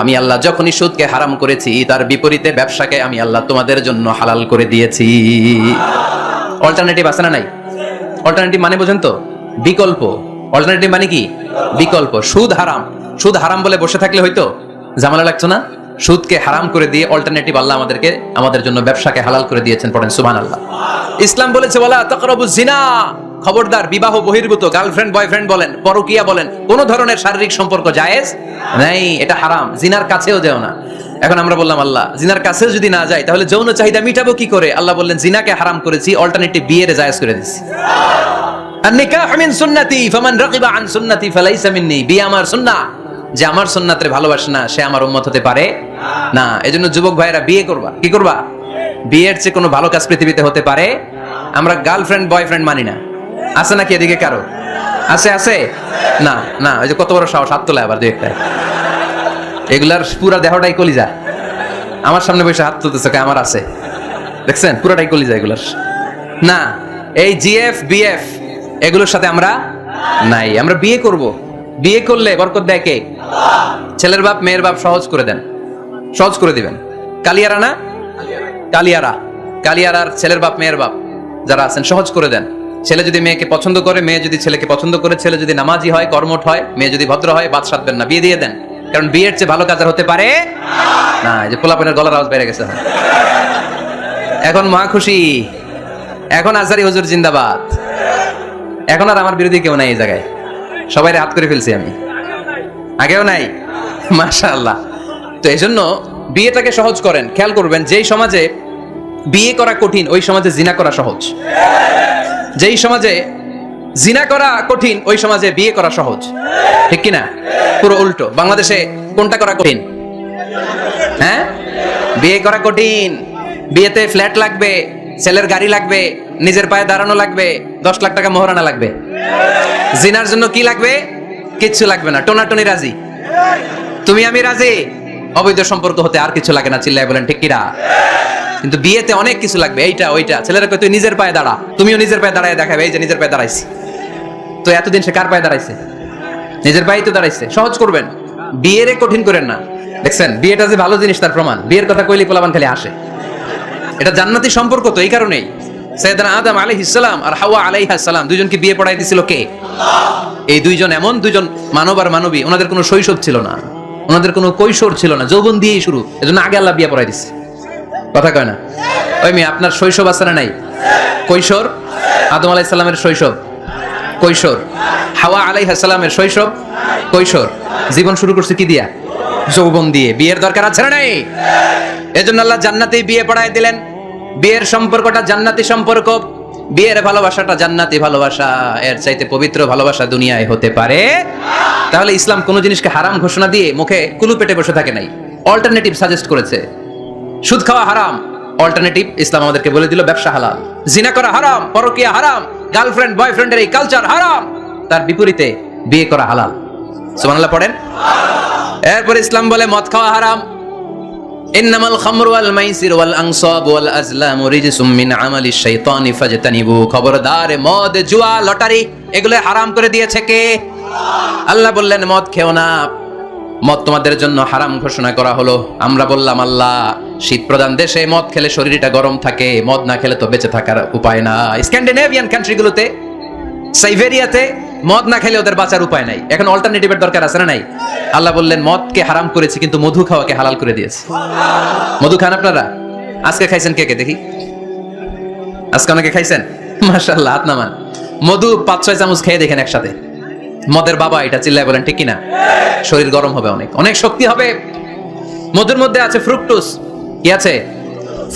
আমি আল্লাহ যখনই সুদকে হারাম করেছি তার বিপরীতে ব্যবসাকে আমি আল্লাহ তোমাদের জন্য হালাল করে দিয়েছি। অল্টারনেটিভ আছে না নাই? অল্টারনেটিভ মানে বোঝেন তো? বিকল্প। অল্টারনেটিভ মানে কি? বিকল্প। সুদ হারাম, সুদ হারাম বলে বসে থাকলে হয়তো ঝামেলা লাগতো না? সুদকে হারাম করে দিয়ে অল্টারনেটিভ আল্লাহ আমাদেরকে, আমাদের জন্য ব্যবসাকে হালাল করে দিয়েছেন। পড়েন সুবহানাল্লাহ। ইসলাম বলেছে ওয়ালা তাকরাবুজ জিনা, খবরদার বিবাহ বহির্ভূত গার্লফ্রেন্ড বয়ফ্রেন্ড বলেন, পরকীয়া বলেন, কোন ধরনের শারীরিক সম্পর্ক জায়েজ নাই, এটা হারাম। জিনার কাছেও যেও না। এখন আমরা বললাম আল্লাহ জিনার কাছেও যদি না যাই তাহলে যৌন চাহিদা মিটাবো কি করে? আল্লাহ বললেন জিনাকে হারাম করেছি, অল্টারনেটিভ বিয়ের জায়েজ করে দিয়েছি। আন-নিকাহ মিন সুন্নতি ফামান রাগিবা আন সুন্নতি ফালাইসা মিন্নি। বিয়ে আমার সুন্নাহ, যে আমার সুন্নাতের ভালোবাসে না সে আমার উম্মত হতে পারে না। এজন্য যুবক ভাইরা বিয়ে করবা। কি করবা? বিয়ের চেয়ে কোনো ভালো কাজ পৃথিবীতে হতে পারে? আমরা গার্লফ্রেন্ড বয়ফ্রেন্ড মানি না। আছে নাকি এদিকে কারো? আছে? আছে না? না, ওই যে কত বড় সাহস, হাত তোলে আবার দুই একটা। এগুলার পুরা দেহটাই কলিজা। আমার সামনে বসে হাত তুলতেছে, আমার আছে, দেখছেন পুরাটাই কলিজা এগুলার। না, এই জিএফ বিএফ এগুলোর সাথে আমরা নাই। আমরা বিয়ে করব, বিয়ে করলে বরকত দেয় কে? ছেলের বাপ মেয়ের বাপ সহজ করে দেন, সহজ করে দিবেন। কালিয়ারা না, কালিয়ারা, কালিয়ারার ছেলের বাপ মেয়ের বাপ যারা আছেন সহজ করে দেন। ছেলে যদি মেয়েকে পছন্দ করে, মেয়ে যদি ছেলেকে পছন্দ করে, ছেলে যদি নামাজি হয়, কর্মঠ হয়, মেয়ে যদি ভদ্র হয়, বাদ সাধবেন না, বিয়ে দিয়ে দেন। কারণ বিয়ের চেয়ে ভালো কাজ আর হতে পারে না। এই যে পোলাপনের গলার আওয়াজ বেড়ে গেছে এখন, মা খুশি, এখন আজহারি হুজুর জিন্দাবাদ। এখন আর আমার বিরোধী কেউ নাই এই জায়গায়, সবাই হাত করে ফেলছি আমি, আগেও নাই, মাশাআল্লাহ। তো এই জন্য বিয়েটাকে সহজ করেন। খেয়াল করবেন, যেই সমাজে বিয়ে করা কঠিন ওই সমাজে জিনা করা সহজ, যেই সমাজে জিনা করা কঠিন ওই সমাজে বিয়ে করা সহজ, ঠিক কিনা? পুরো উল্টো। বাংলাদেশে কোনটা করা কঠিন? হ্যাঁ, বিয়ে করা কঠিন। বিয়েতে ফ্ল্যাট লাগবে, ছেলের গাড়ি লাগবে, নিজের পায়ে দাঁড়ানো লাগবে, 10 লাখ টাকা মোহরানা লাগবে। জিনার জন্য কি লাগবে? কিচ্ছু লাগবে না, টোনাটনি রাজি, তুমি আমি রাজি, অবৈধ সম্পর্ক হতে আর কিছু লাগে না। চিল্লায় বলেন ঠিক কিনা? কিন্তু বিয়েতে অনেক কিছু লাগবে, এইটা ওইটা। ছেলেরা কই তুই নিজের পায়ে দাঁড়া, তুমিও নিজের পায়ে দাঁড়ায় দেখাবে, এই যে নিজের পায়ে দাঁড়াইছি। তো এতদিন সে কার পায়ে দাঁড়াইছে? নিজের পায়েই তো দাঁড়াইছে। সহজ করবেন, বিয়েরে কঠিন করেন না। দেখছেন বিয়েটা যে ভালো জিনিস তার প্রমাণ। বিয়ের কথা কইলে পোলাপান খালি আসে। এটা জান্নাতি সম্পর্ক। তো এই কারণেই সাইয়েদনা আদম আলাইহিস সালাম আর হাওয়া আলাইহাস সালাম দুইজনকে বিয়ে পড়াই দিয়েছিল কে? এই দুইজন এমন দুইজন মানব আর মানবী, ওনাদের কোনো শৈশব ছিল না, ওনাদের কোনো কৈশোর ছিল না, যৌবন দিয়েই শুরু। এজন্য আগে আল্লাহ বিয়ে পড়াই দিছে। কথা কয় না? ওই মেয়ে আপনার শৈশব আছে না নাই? কৈশোর। আদম আলাইহিস সালামের শৈশব, কৈশোর। হাওয়া আলাইহাস সালামের শৈশব, কৈশোর। জীবন শুরু করছে কি দিয়া? যৌবন দিয়ে। বিয়ের দরকার আছে না নাই? এজন্য আল্লাহ জান্নাতেই বিয়ে পড়ায় দিলেন। বিয়ের সম্পর্কটা জান্নাতি সম্পর্ক, বিয়ের ভালোবাসাটা জান্নাতি ভালোবাসা। এর চাইতে পবিত্র ভালোবাসা দুনিয়ায় হতে পারে? তাহলে ইসলাম কোন জিনিসকে হারাম ঘোষণা দিয়ে মুখে কুলু পেটে বসে থাকে নাই, অল্টারনেটিভ সাজেস্ট করেছে। সুদ খাওয়া হারাম, অল্টারনেটিভ ইসলাম আমাদেরকে বলে দিল ব্যবসা হালাল। জিনা করা হারাম, পরকীয়া হারাম, গার্লফ্রেন্ড বয়ফ্রেন্ডের এই কালচার হারাম, তার বিপরীতে বিয়ে করা হালাল। সুবহানাল্লাহ পড়েন। এরপর ইসলাম বলে মদ খাওয়া হারাম। ইন্নামাল খামরু ওয়াল মাইসির ওয়াল আনসাব ওয়াল আজলামু রিজসুম মিন আমালিশ শাইতানি ফাজতানিবু। খবরদার, মদ, জুয়া, লটারি এগুলো হারাম করে দিয়েছে কে? আল্লাহ বললেন মদ খেও না, মদ তোমাদের জন্য হারাম ঘোষণা করা হলো। আমরা বললাম আল্লাহ শীত প্রধান দেশে মদ খেলে শরীরটা গরম থাকে, মদ না খেলে তো বেঁচে থাকার উপায় না। স্ক্যান্ডিনেভিয়ান কান্ট্রিগুলোতে, সাইবেরিয়াতে মদ না খেলে ওদের বাঁচার উপায় নাই। এখন অল্টারনেটিভের দরকার আছে না নাই? আল্লাহ বললেন মদকে হারাম করেছি কিন্তু মধু খাওয়াকে হালাল করে দিয়েছে। মধু খান আপনারা? আজকে খাইছেন কে কে দেখি? আজকে অনেকে খাইছেন? মাশাআল্লাহ, হাত নামান। মধু 5-6 চামচ খেয়ে দেখেন একসাথে, মদের বাবা এটা, চিল্লায় বলেন ঠিক কিনা? শরীর গরম হবে, অনেক অনেক শক্তি হবে। মধুর মধ্যে আছে ফ্রুকটোজ, কি আছে?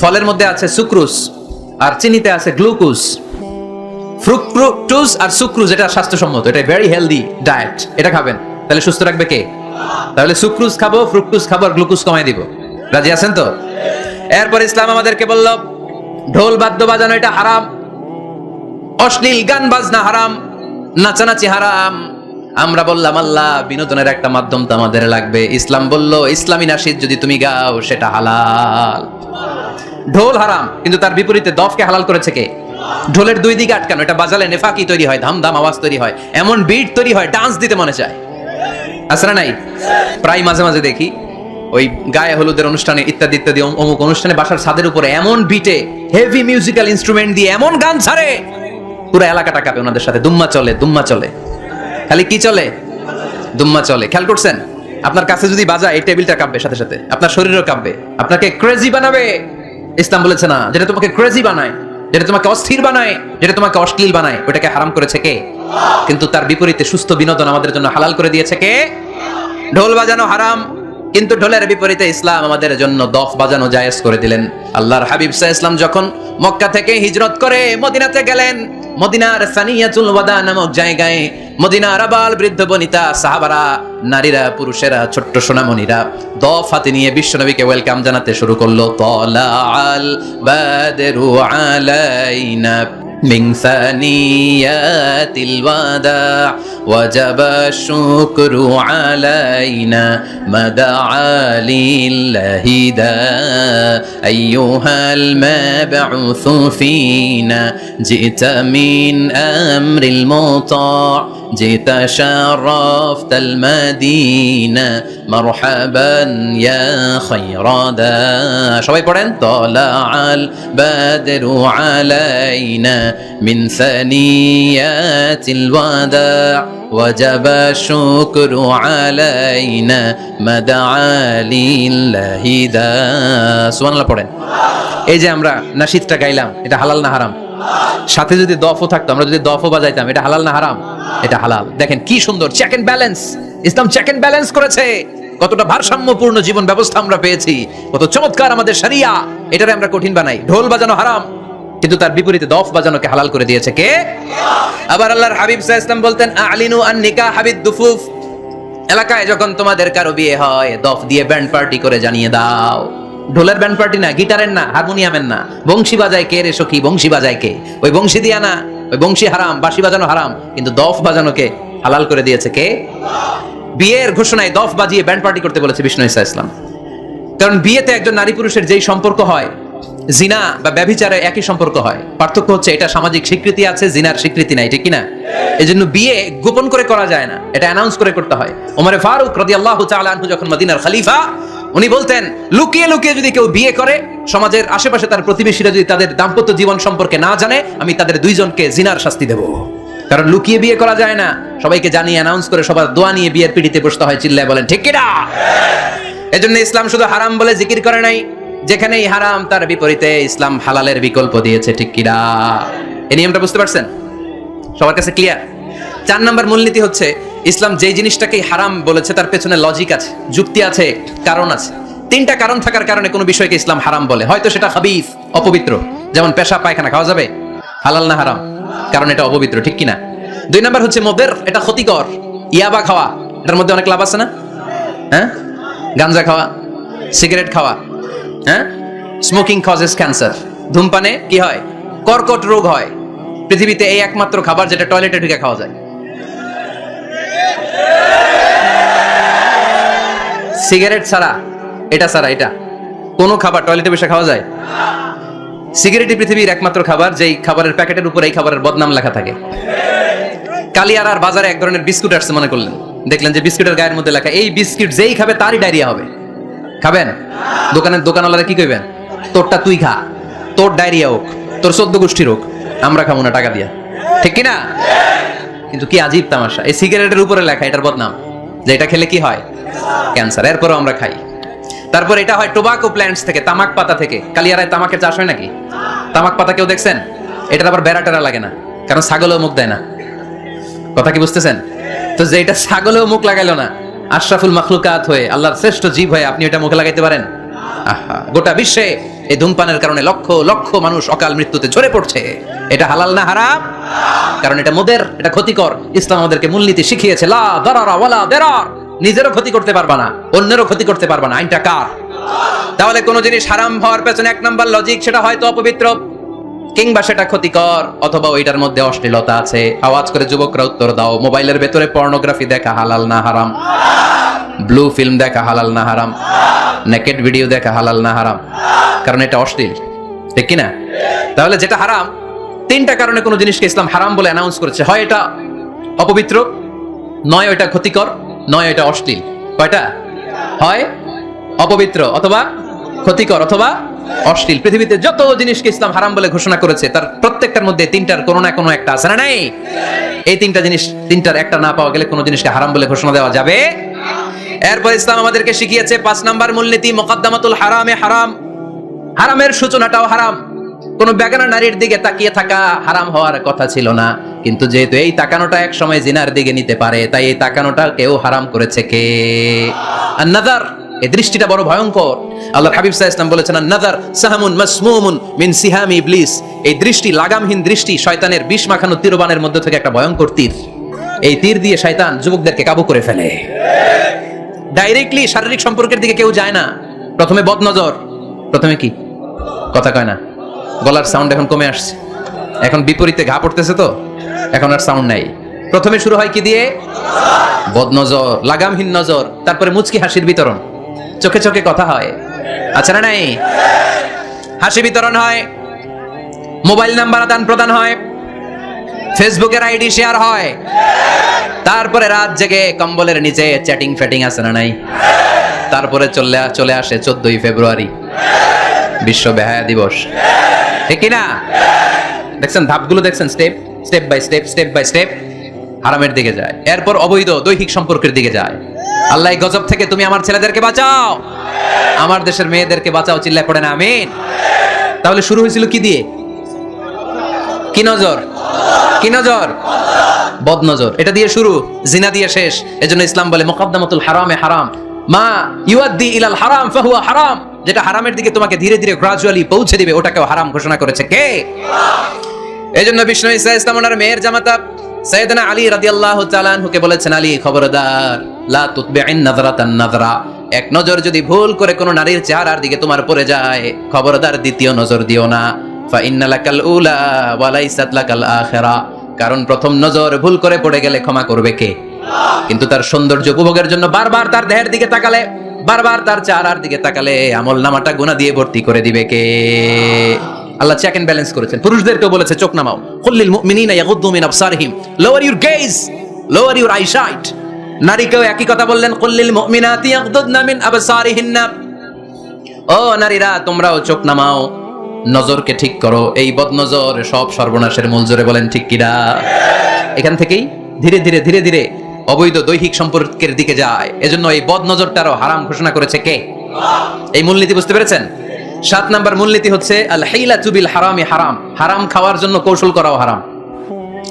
ফলের মধ্যে আছে সুক্রোজ, আর চিনিতে আছে গ্লুকোজ। ফ্রুকটোজ আর সুক্রোজ এটা স্বাস্থ্যসম্মত, এটা ভেরি হেলদি ডায়েট, এটা খাবেন, তাহলে সুস্থ রাখবে কে? তাহলে সুক্রোজ খাবো, ফ্রুকটোজ খাবো, আর গ্লুকোজ কমাই দিব। রাজি আছেন তো? এরপর ইসলাম আমাদেরকে বলল ঢোল বাদ্য বাজানো এটা হারাম, অশ্লীল গান বাজনা হারাম, নাচানাচি হারাম। আমরা বললাম আল্লাহ বিনোদনের একটা মাধ্যম তো আমাদের লাগবে। ইসলাম বলল ইসলামী নাশিদ যদি তুমি গাও সেটা হালাল। ঢোল হারাম, কিন্তু তার বিপরীতে দফকে হালাল করেছে কে? ঢোলের দুই দিকে আটকানো, এটা বাজালে নেফাকি তৈরি হয়, ধাম ধাম আওয়াজ তৈরি হয়, এমন বিট তৈরি হয় ডান্স দিতে মনে চায়। আসলে নাই, প্রায় মাঝে মাঝে দেখি ওই গায়ে হলুদের অনুষ্ঠানে ইত্যাদি ইত্যাদি অমুক অনুষ্ঠানে বাসার ছাদের উপরে এমন বিটে হেভি মিউজিক্যাল ইনস্ট্রুমেন্ট দিয়ে এমন গান ছাড়ে পুরো এলাকাটা কাঁপে ওনাদের সাথে। দুম্মা চলে, দুম্মা চলে, খালি কি চলে? দুম্মা চলে। খেয়াল করছেন? আপনার কাছে যদি বাজায় এই টেবিলটা কাঁপবে, সাথে সাথে আপনার শরীরও কাঁপবে, আপনাকে ক্রেজি বানাবে। ইসলাম বলেছে না, যেটা তোমাকে ক্রেজি বানায়, যেটা তোমাকে অস্থির বানায়, যেটা তোমাকে অশ্লীল বানায়, ওটাকে হারাম করেছে কে? কিন্তু তার বিপরীতে সুস্থ বিনোদন আমাদের জন্য হালাল করে দিয়েছে কে? ঢোল বাজানো হারাম, কিন্তু ঢোলের বিপরীতে ইসলাম আমাদের জন্য দফ বাজানো জায়েজ করে দিলেন। আল্লাহর হাবিব সাল্লাল্লাহু আলাইহি ওয়াসাল্লাম যখন মক্কা থেকে হিজরত করে মদিনাতে গেলেন, মদিনার সানিয়াতুল ওয়াদা নামক জায়গায় মদিনার আবাল বৃদ্ধ বনিতা সাহাবারা, নারীরা, পুরুষেরা, ছোট্ট সোনামণিরা দফ হাতে নিয়ে বিশ্বনবীকে ওয়েলকাম জানাতে শুরু করলো। তালাআল বাদরু আলাইনা من ثنيات الوداع وجب الشكر علينا ما دعا لله داع أيها المبعوث فينا جئت من أمر المطاع جئت شرفت المدينة مرحبا يا خير داع সবাই পড়েন طلع البدر علينا من ثنيات الوداع وجب الشكر علينا ما دعا لله داع সুবহানাল্লাহ পড়েন। এই যে আমরা নাশিদটা গাইলাম, এটা হালাল না হারাম? সাথে যদি দফও থাকতো, আমরা যদি দফও বাজাইতাম, এটা হালাল না হারাম? এটা হালাল। দেখেন কি সুন্দর চেক এন্ড ব্যালেন্স, ইসলাম চেক এন্ড ব্যালেন্স করেছে। কতটা ভারসাম্যপূর্ণ জীবন ব্যবস্থা আমরা পেয়েছি, কত চমৎকার আমাদের শরিয়া। এটারে আমরা কঠিন বানাই। ঢোল বাজানো হারাম, কিন্তু তার বিপরীতে দফ বাজানোকে হালাল করে দিয়েছে কে? আবার আল্লাহর হাবিব সাল্লাল্লাহু আলাইহি ওয়াসাল্লাম বলতেন আলিনু আন নিকাহ বিদ দুফুফ, এলাকায় যখন তোমাদের কারো বিয়ে হয় দফ দিয়ে ব্যান্ড পার্টি করে জানিয়ে দাও। ঢোলের ব্যান্ড পার্টি না, গিটারের না, হারমোনিয়ামের না। বংশী বাজায় কে রে সখী? বংশী বাজায় কে? ওই বংশী দিয়া না, ওই বংশী হারাম, বাঁশি বাজানো হারাম, কিন্তু দফ বাজানোকে হালাল করে দিয়েছে কে? বিয়ের ঘোষণায় দফ বাজিয়ে ব্যান্ড পার্টি করতে বলেছে বিষ্ণু ঈসা ইসলাম। কারণ বিয়েতে একজন নারী পুরুষের যেই সম্পর্ক হয়, জিনা বা ব্যভিচারে একই সম্পর্ক হয়, পার্থক্য হচ্ছে এটা সামাজিক স্বীকৃতি আছে, জিনার স্বীকৃতি নাই, ঠিক কিনা? এজন্য বিয়ে গোপন করে করা যায় না, এটা অ্যানাউন্স করে করতে হয়। ওমর ফারুক রাদিয়াল্লাহু তাআলা আনহু যখন মদিনার খলিফা, উনি বলতেন লুকিয়ে লুকিয়ে যদি কেউ বিয়ে করে, সমাজের আশেপাশে তার প্রতিবেশীরা যদি তাদের দাম্পত্য জীবন সম্পর্কে না জানে, আমি তাদের দুইজনকে জিনার শাস্তি দেব। কারণ লুকিয়ে বিয়ে করা যায় না, সবাইকে জানিয়ে অ্যানাউন্স করে সবার দোয়া নিয়ে বিয়ের পিড়িতে বসতে হয়। চিল্লায় বলেন ঠিক কিনা? এজন্য ইসলাম শুধু হারাম বলে জিকির করে নাই, যেখানেই হারাম তার বিপরীতে ইসলাম হালালের বিকল্প দিয়েছে, ঠিক কিনা? এই নিয়মটা বুঝতে পারছেন? সবার কাছে ক্লিয়ার? 4 নম্বর মূলনীতি হচ্ছে ইসলাম যেই জিনিসটাকেই হারাম বলেছে তার পেছনে লজিক আছে, যুক্তি আছে, কারণ আছে। 3টা কারণ থাকার কারণে কোনো বিষয়কে ইসলাম হারাম বলে। হয়তো সেটা খাবিস, অপবিত্র, যেমন পেশাব পায়খানা খাওয়া যাবে? হালাল না হারাম? কারণ এটা অপবিত্র, ঠিক কিনা? 2 নম্বর হচ্ছে মুদির, এটা ক্ষতিকর। ইয়াবা খাওয়া, এটার মধ্যে অনেক লাভ আছে না? হ্যাঁ, গাঞ্জা খাওয়া, সিগারেট খাওয়া, হ্যাঁ, স্মোকিং কজেস ক্যান্সার। ধূমপানে কি হয়? কর্কট রোগ হয়। পৃথিবীতে এই একমাত্র খাবার যেটা টয়লেটে ঢুকে খাওয়া যায়। সিগারেট ছাড়া, এটা ছাড়া, এটা কোনো খাবার টয়লেটে বসে খাওয়া যায়? সিগারেটই পৃথিবীর একমাত্র খাবার যেই খাবারের প্যাকেটের উপর এই খাবারের বদনাম লেখা থাকে। কালিয়ারার বাজারে এক ধরনের বিস্কুট আসছে মনে করলেন, দেখলেন যে বিস্কুটের গায়ের মধ্যে লেখা এই বিস্কুট যেই খাবে তারই ডায়রিয়া হবে। খাবেন? দোকানওয়ালারা কি কইবেন? তোরটা তুই খা, তোর ডায়রিয়া হোক, তোর 14 গোষ্ঠীর হোক, আমরা খাবো না টাকা দিয়া, ঠিক কিনা? কিন্তু কি আজীব তামাশা, এই সিগারেটের উপরে লেখা এটার বদনাম যে এটা খেলে কি হয়? ক্যান্সার। এরপরও আমরা খাই। তারপর এটা হয় টোবাকো প্ল্যান্টস থেকে, তামাক পাতা থেকে। কালিয়ারায় তামাকের চাষ হয় নাকি? তামাক পাতা কেউ দেখছেন? এটার আবার বেড়া টেরা লাগে না, কারণ ছাগলও মুখ দেয় না। কথা কি বুঝতেছেন? তো যেটা ছাগলেও মুখ লাগাইলো না, আশরাফুল মাখলুকাত হয়ে, আল্লাহর শ্রেষ্ঠ জীব হয়ে আপনি এটা মুখে লাগাইতে পারেন? আহা, গোটা বিশ্বে এই ধূমপানের কারণে লক্ষ লক্ষ মানুষ অকাল মৃত্যুতে ঝরে পড়ছে। এটা হালাল না হারাম? কারণ এটা মোদের, এটা ক্ষতিকর। ইসলাম আমাদেরকে মূলনীতি শিখিয়েছে, লা দারারা ওয়ালা দিরার। নিজেরও ক্ষতি করতে পারবা না, অন্যেরও ক্ষতি করতে পারবা না, আইনটা কার? তাহলে কোন জিনিস হারাম হওয়ার পেছনে এক নাম্বার লজিক, সেটা হয়তো অপবিত্র, কিংবা সেটা ক্ষতিকর, অথবা ওইটার মধ্যে অশ্লীলতা আছে। আওয়াজ করে যুবকরা উত্তর দাও, মোবাইলের ভেতরে পর্নোগ্রাফি দেখা হালাল না হারাম? ব্লু ফিল্ম দেখা হালাল না হারাম? নেকেড ভিডিও দেখা হালাল না হারাম? কারণ এটা অশ্লীল, ঠিক কিনা? তাহলে যেটা হারাম, তিনটা কারণে কোন জিনিসকে ইসলাম হারাম বলে অ্যানাউন্স করেছে। হয় এটা অপবিত্র, নয় এটা ক্ষতিকর, নয় এটা অশ্লীল। কয়টা? হয় অপবিত্র, অথবা ক্ষতিকর, অথবা অশ্লীল। পৃথিবীতে যত জিনিসকে ইসলাম হারাম বলে ঘোষণা করেছে তার প্রত্যেকটার মধ্যে তিনটার কোনো না কোনো একটা আছে না নাই? এই তিনটা জিনিস, তিনটার একটা না পাওয়া গেলে কোনো জিনিসকে হারাম বলে ঘোষণা দেওয়া যাবে? এরপর ইসলাম আমাদেরকে শিখিয়েছে ৫ নাম্বার মূলনীতি, মুকদ্দামাতুল হারামে হারাম। হারামের সূচনাটাও হারাম। কোন বেগানা নারীর দিকে তাকিয়ে থাকা হারাম হওয়ার কথা ছিল না, কিন্তু যেহেতু এই তাকানোটা এক সময় জিনার দিকে নিতে পারে, তাই এই তাকানোটা কেউ হারাম করেছে। কে? আন-নাযার। এই দৃষ্টিটা বড় ভয়ঙ্কর। আল্লাহর হাবিব সাল্লাল্লাহু আলাইহি ওয়াসাল্লাম বলেছেন, আন-নাযার সাহামুন মাসমুমুন মিন সিহামি ইবলিস। এই দৃষ্টি, লাগামহীন দৃষ্টি, শয়তানের বিষ মাখানো তীরবানের মধ্যে থেকে একটা ভয়ঙ্কর তীর। এই তীর দিয়ে শয়তান যুবকদেরকে কাবু করে ফেলে। ডাইরেক্টলি শারীরিক সম্পর্কের দিকে কেউ যায় না। প্রথমে বদনজর, প্রথমে কি কথা কয় না, গলার সাউন্ড এখন কমে আসছে, এখন বিপরীতে ঘা পড়তেছে, তো এখন আর সাউন্ড নাই। প্রথমে শুরু হয় কি দিয়ে? বদনজর, লাগামহীন নজর। তারপরে মুচকি হাসির বিতরণ, চোখে চোখে কথা হয়, আচ্ছা না নাই? হাসি বিতরণ হয়, মোবাইল নাম্বার আদান প্রদান হয়, ফেসবুকের আইডি শেয়ার হয়, তারপরে রাত জেগে কম্বলের নিচে চ্যাটিং ফ্যাটিং, আছে না নাই? তারপরে চলে আসে 14ই ফেব্রুয়ারি, বিশ্ব বেহায়া দিবস, ঠিক কিনা? দেখছেন ধাপগুলো, দেখছেন স্টেপ বাই স্টেপ হারামের দিকে যায়। এরপর অবৈধ দৈহিক সম্পর্কের দিকে যায়। আল্লাহ এই গজব থেকে তুমি আমার ছেলেদেরকে বাঁচাও, আমার দেশের মেয়েদেরকে বাঁচাও, চিল্লায় পড়ে না আমিন। তাহলে শুরু হয়েছিল কি দিয়ে? কি নজর? কি নজর? বদনজর। এটা দিয়ে শুরু, জিনা দিয়ে শেষ। এজন্য ইসলাম বলে মুকদ্দামাতুল হারামে হারাম, মা ইউআদ্দি ইলাল হারাম ফাহুয়া হারাম। যেটা হারামের দিকে তোমাকে ধীরে ধীরে গ্রাজুয়ালি পৌঁছে দিবে, ওটাকেও হারাম ঘোষণা করেছে কে? এজন্য বিষ্ণু ঈসা ইসলাম ওনার মেয়ের জামাতা সাইয়েদনা আলী রাদিয়াল্লাহু তাআলা আনহুকে বলেছেন, আলী খবরদার, লা তুতবি'ন নাযরাতান নাযরা। এক নজর যদি ভুল করে কোনো নারীর চেহারার দিকে তোমার পড়ে যায়, খবরদার দ্বিতীয় নজর দিও না। ফা ইন্না লাকাল উলা ওয়া লাইসাত লাকাল আখিরা। কারণ প্রথম নজর ভুল করে পড়ে গেলে ক্ষমা করবে কে? কিন্তু তার সৌন্দর্য উপভোগের জন্য বারবার তার দেহের দিকে তাকালে, বারবার তার চেহারার দিকে তাকালে আমল নামাটা গুনাহ দিয়ে ভর্তি করে দিবে কে? আল্লাহ চেক এন্ড ব্যালেন্স করেছেন। পুরুষদেরকেও বলেছে চোখ নামাও, কুল্লিল মুমিনিনা ইয়াগুদ্দু মিন আবসারিহিম, lower your gaze, lower your eyesight. নারীকেও একই কথা বললেন, কুল্লিল মুমিনাতি ইয়াগুদ্দুনা মিন আবসারিহিন্না। ও নারীরা, তোমরাও চোখ নামাও, নজরকে ঠিক করো। এই বদনজর সব সর্বনাশের মূল। জোরে বলেন ঠিক কিনা? এখান থেকেই ধীরে ধীরে ধীরে ধীরে অবৈধ দৈহিক সম্পর্কের দিকে যায়। এজন্য এই বদনজরটারও হারাম ঘোষণা করেছে কে? এই মূলনীতি বুঝতে পেরেছেন? 7 নাম্বার মূলনীতি হচ্ছে আল হাইলাতু বিল হারামি হারাম। হারাম খাওয়ার জন্য কৌশল করাও হারাম।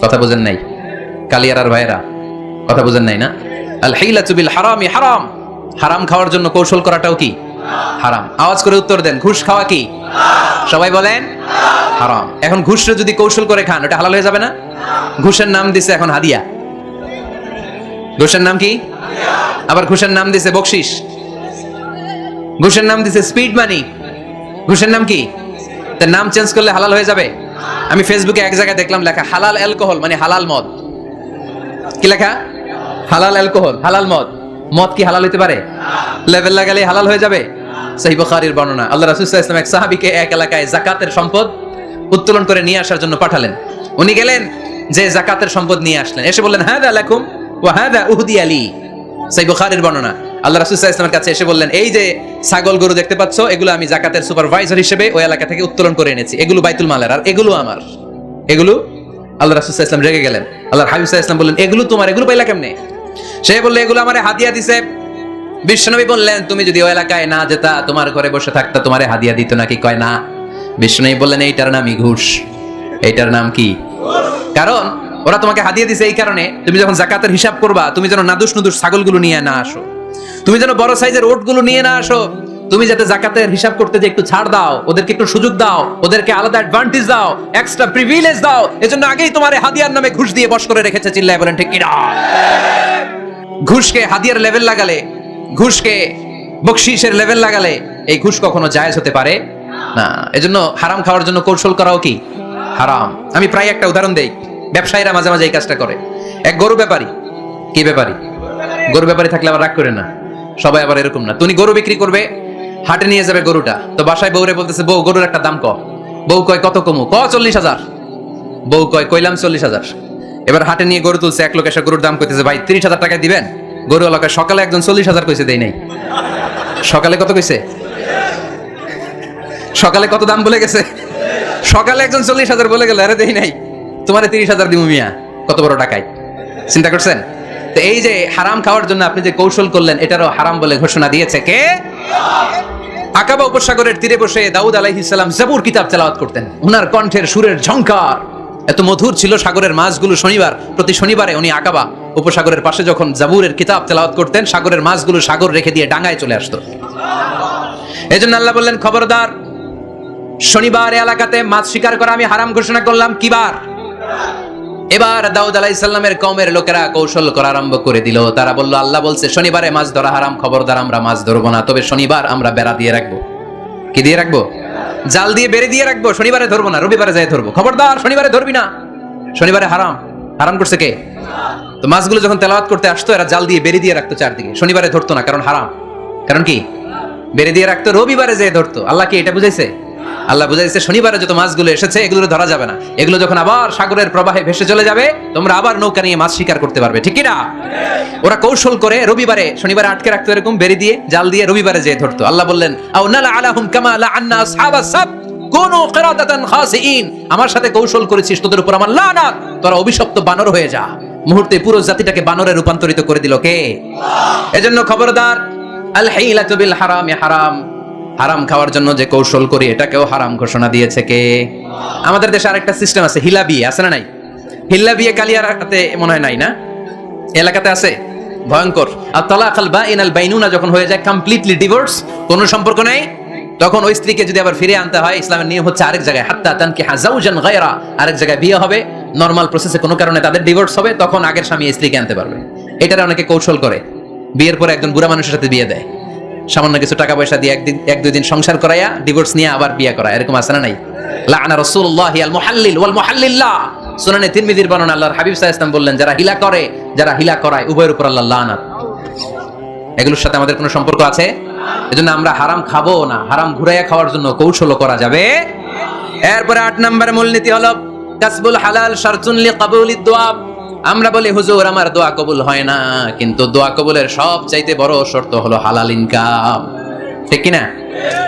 কথা বুঝেন নাই কালিয়ারার ভাইরা? কথা বুঝেন নাই না? আল হাইলাতু বিল হারামি হারাম। হারাম খাওয়ার জন্য কৌশল করাটাও কি হারাম? আওয়াজ করে উত্তর দেন, ঘুষ খাওয়া কি? সবাই বলেন হারাম। এখন ঘুষরে যদি কৌশল করে খান, ওটা হালাল হয়ে যাবে না? ঘুষের নাম দিছে এখন হাদিয়া। ঘুষের নাম কি? আবার ঘুষের নাম দিছে বকশিস, ঘুষের নাম দিছে স্পিড মানি। ঘুষের নাম কি? তার নাম চেঞ্জ করলে হালাল হয়ে যাবে? আমি ফেসবুকে এক জায়গায় দেখলাম লেখা হালাল অ্যালকোহল, মানে হালাল মদ। কি লেখা? হালাল অ্যালকোহল, হালাল মদ। মদ কি হালাল হইতে পারে? লেভেল লাগালে হালাল হয়ে যাবে? সহিহ বুখারীর বর্ণনা, আল্লাহ রাসূল সাল্লাল্লাহু আলাইহি ওয়াসাল্লাম এক সাহাবীকে এক এলাকায় যাকাতের সম্পদ উত্তোলন করে নিয়ে আসার জন্য পাঠালেন। উনি গেলেন, যে যাকাতের সম্পদ নিয়ে আসলেন, এসে বললেন, হাদা লাকুম ওয়া হাদা উহদিয়া লি। সহিহ বুখারীর বর্ণনা, আল্লাহ রাসূল সাল্লাল্লাহু আলাইহি ওয়াসাল্লামের কাছে এসে বললেন, এই যে ছাগল গরু দেখতে পাচ্ছ, এগুলো আমি যাকাতের সুপারভাইজার হিসেবে ওই এলাকা থেকে উত্তোলন করে এনেছি। এগুলো বাইতুল মালের, আর এগুলো আমার। এগুলো আল্লাহ রাসূল সাল্লাল্লাহু আলাইহি ওয়াসাল্লাম রেগে গেলেন। আল্লাহর হাবিব সাল্লাল্লাহু আলাইহি ওয়াসাল্লাম বললেন, এগুলো তোমার, এগুলো পাইলা কেমনে? সে বললে, এগুলো আমারে হাদিয়া দিছে। বিশ্বনবী বললেন, তুমি যদি ওই এলাকায় না যেতা, তোমার ঘরে বসে থাকতা, তোমারে হাদিয়া দিত নাকি? কয় না। বিশ্বনবী বললেন, এইটার নামই ঘুষ। এইটার নাম কি? কারণ ওরা তোমাকে হাদিয়া দিছে এই কারণে তুমি যখন যাকাতের হিসাব করবা তুমি যেন নাদুস নুদুস ছাগলগুলো নিয়ে না আসো, তুমি যেন বড় সাইজের ওটগুলো নিয়ে না আসো, তুমি যাতে যাকাতের হিসাব করতে যে একটু ছাড় দাও, ওদেরকে একটু সুযোগ দাও, ওদেরকে আলাদা অ্যাডভান্টেজ দাও, এক্সট্রা প্রিভিলেজ দাও, এজন্য আগেই তোমার হাদিয়ার নামে ঘুষ দিয়ে বশ করে রেখেছে। চিল্লায় বলেন ঠিক কিনা? ঘুষকে হাদিয়ার লেভেল লাগালে, ঘুষকে বকশিশের লেভেল লাগালে এই ঘুষ কখনো জায়েজ হতে পারে না। এজন্য হারাম খাওয়ার জন্য কৌশল করাও কি হারাম। আমি প্রায় একটা উদাহরণ দেই, ব্যবসায়ীরা মাঝে মাঝে এই কাজটা করে। এক গরু ব্যাপারী, কি ব্যাপারী? গরু ব্যাপারী থাকলে আবার রাগ করে না, সবাই আবার এরকম না। তুমি গরু বিক্রি করবে, হাটে নিয়ে যাবে গরুটা, তো বাসায় বউরে বলতেছে, বউ গরুর একটা দাম ক। বউ কয় কত কমু? 40,000। বউ কয় কইলাম 40,000। এবার হাটে নিয়ে গরু তুলছে, এক লোক এসে গরুর দাম কইতেছে, ভাই 30,000 টাকা দিবেন। গরু এলাকায় সকালে একজন 40,000 কইছে, দেই নাই। সকালে কত কইছে? সকালে কত দাম বলে গেছে? সকালে একজন 40,000 বলে গেল, আরে দেই নাই, তোমারে 30,000 দিমু মিয়া। কত বড় টাকায়, চিন্তা করছেন? তো এই যে হারাম খাওয়ার জন্য আপনি যে কৌশল করলেন, এটারও হারাম বলে ঘোষণা দিয়েছে কে? আকাবা উপসাগরের তীরে বসে দাউদ আলাইহিস সালাম জাবুর কিতাব তেলাওয়াত করতেন। ওনার কণ্ঠের সুরের ঝংকার এত মধুর ছিল, সাগরের মাছগুলো প্রতি শনিবারে উনি আকাবা উপসাগরের পাশে যখন জাবুরের কিতাব তেলাওয়াত করতেন, সাগরের মাছগুলো সাগর রেখে দিয়ে ডাঙায় চলে আসতো। এজন্য আল্লাহ বললেন, খবরদার, শনিবার এলাকাতে মাছ শিকার করা আমি হারাম ঘোষণা করলাম। কি বার? এবার দাউদ আলাইহিস সালামের কওমের লোকেরা কৌশল করা আরম্ভ করে দিল। তারা বলল, আল্লাহ বলছে শনিবারে মাছ ধরা হারাম, খবরদার আমরা মাছ ধরবো না, তবে শনিবার আমরা বেড়া দিয়ে রাখবো। কি দিয়ে রাখবো? জাল দিয়ে বেড়ে দিয়ে রাখবো। শনিবারে ধরবো না, রবিবারে যাই ধরবো। খবরদার, শনিবারে ধরবি না, শনিবারে হারাম। হারাম করছে কে? তো মাছগুলো যখন তেলাওয়াত করতে আসতো, এরা জাল দিয়ে বেড়ে দিয়ে রাখতো চারদিকে। শনিবারে ধরতো না, কারণ হারাম। কারণ কি? বেড়ে দিয়ে রাখতো, রবিবারে যেয়ে ধরতো। আল্লাহ কি এটা বুঝাইছে? আল্লাহ বুঝাইছে শনিবারে যত মাছগুলো এসেছে এগুলো ধরা যাবে না, এগুলো যখন আবার সাগরের প্রবাহে ভেসে চলে যাবে, তোমরা আবার নৌকা নিয়ে মাছ শিকার করতে পারবে। ঠিক কি না? ওরা কৌশল করে শনিবারে আটকে রাখতো, এরকম বেরি দিয়ে জাল দিয়ে, রবিবারে যেয়ে ধরতো। আল্লাহ বললেন, আও নালা আলাহুম কামা লাআন্না আসহাবাস সাব কুনু কিরাদাতান খাসিইন। আমার সাথে কৌশল করেছিস, তোদের উপর আমার লানাত, তোরা অভিশপ্ত বানর হয়ে যা। মুহূর্তে পুরো জাতিটাকে বানরে রূপান্তরিত করে দিল কে? এজন্য খবরদার, আল হিলাতু বিল হারামি হারাম। হারাম খাওয়ার জন্য যে কৌশল করি, এটাকেও হারাম ঘোষণা দিয়েছে কে? আমাদের দেশে আরেকটা সিস্টেম আছে, হিলা বিয়ে আছে না নাই? হিলা বিয়ে কালিয়ারাতে মনে হয় নাই না? এলাকাতে আছে, ভয়ঙ্কর। আর তালাকাল বাইনাল বাইনুনা যখন হয়ে যায় কমপ্লিটলি ডিভোর্স, কোনো সম্পর্ক নাই, তখন ওই স্ত্রীকে যদি আবার ফিরে আনতে হয়, ইসলামের নিয়ম হচ্ছে আরেক জায়গায় হাত্তা তানকিহা যাওজান গায়রা, আরেক জায়গায় বিয়ে হবে, নরমাল প্রসেসে কোনো কারণে তাদের ডিভোর্স হবে, তখন আগের স্বামী স্ত্রীকে আনতে পারবে। এটারে অনেকে কৌশল করে, বিয়ের পরে একজন বুড়া মানুষের সাথে বিয়ে দেয়, সামান্য কিছু টাকা পয়সা দিয়ে এক দুই দিন সংসার করাইয়া ডিভোর্স নিয়ে আবার বিয়ে করা, এরকম আছে না নাই? লাআনা রাসূলুল্লাহি আল মুহাল্লিল ওয়াল মুহাল্লিল্লাহ। সুনানে তিরমিজির বর্ণনা, আল্লাহর হাবিব সাল্লাল্লাহু আলাইহি ওয়াসাল্লাম বললেন, যারা হিলা করে, যারা হিলা করায়, উভয়ের উপর আল্লাহর লানাত। এগুলোর সাথে আমাদের কোনো সম্পর্ক আছে? এজন্য আমরা হারাম খাবো না, হারাম ঘুরাইয়া খাওয়ার জন্য কৌশল করা যাবে। এরপরে 8 নম্বর মূলনীতি হলো কাসবুল হালাল শারতুন লিকাবুলিদ দুআ। আমরা বলি, হুজুর আমার দোয়া কবুল হয় না, কিন্তু দোয়া কবুলের সবচাইতে বড় শর্ত হলো হালাল ইনকাম। ঠিক কি না?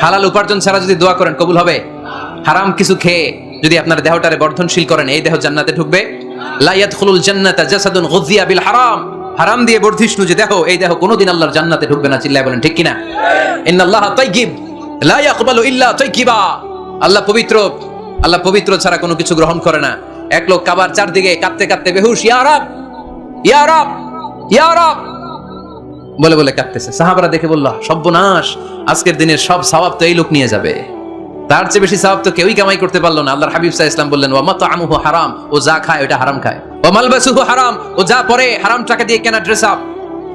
হালাল উপার্জন ছাড়া যদি দোয়া করেন কবুল হবে? হারাম কিছু খেয়ে যদি আপনার দেহটারে বর্ধনশীল করেন, এই দেহ জান্নাতে ঢুকবে? লা ইয়াদখুলুল জান্নাতা জাসাদুন গুযিয়া বিল হারাম। হারাম দিয়ে বর্ধিষ্ণু যে দেহ, এই দেহ কোনোদিন আল্লাহর জান্নাতে ঢুকবে না। চিল্লায় বলেন ঠিক কি না? ইন্নাল্লাহা তাইয়্যিব লা ইয়াকবালু ইল্লা তাইয়্যিবা। আল্লাহ পবিত্র, আল্লাহ পবিত্র ছাড়া কোনো কিছু গ্রহণ করে না। এক লোক কাবার চারদিকে কাঁদতে কাঁদতে বেহুশ, ইয়া রাব ইয়া রাব ইয়া রাব বলে বলে কাঁদতেছে। সাহাবারা দেখে বলল, সর্বনাশ, আজকের দিনের সব সওয়াব তো এই লোক নিয়ে যাবে, তার চেয়ে বেশি সওয়াব তো কেউই কামাই করতে পারলো না। আল্লাহর হাবিব সাল্লাল্লাহু আলাইহি ওয়াসাল্লাম বললেন, ওয়া মাতআমুহু হারাম, ও যা খায় ওটা হারাম খায়। ওয়া মালবাসুহু হারাম, ও যা পরে হারাম টাকা দিয়ে কেনা ড্রেস আপ।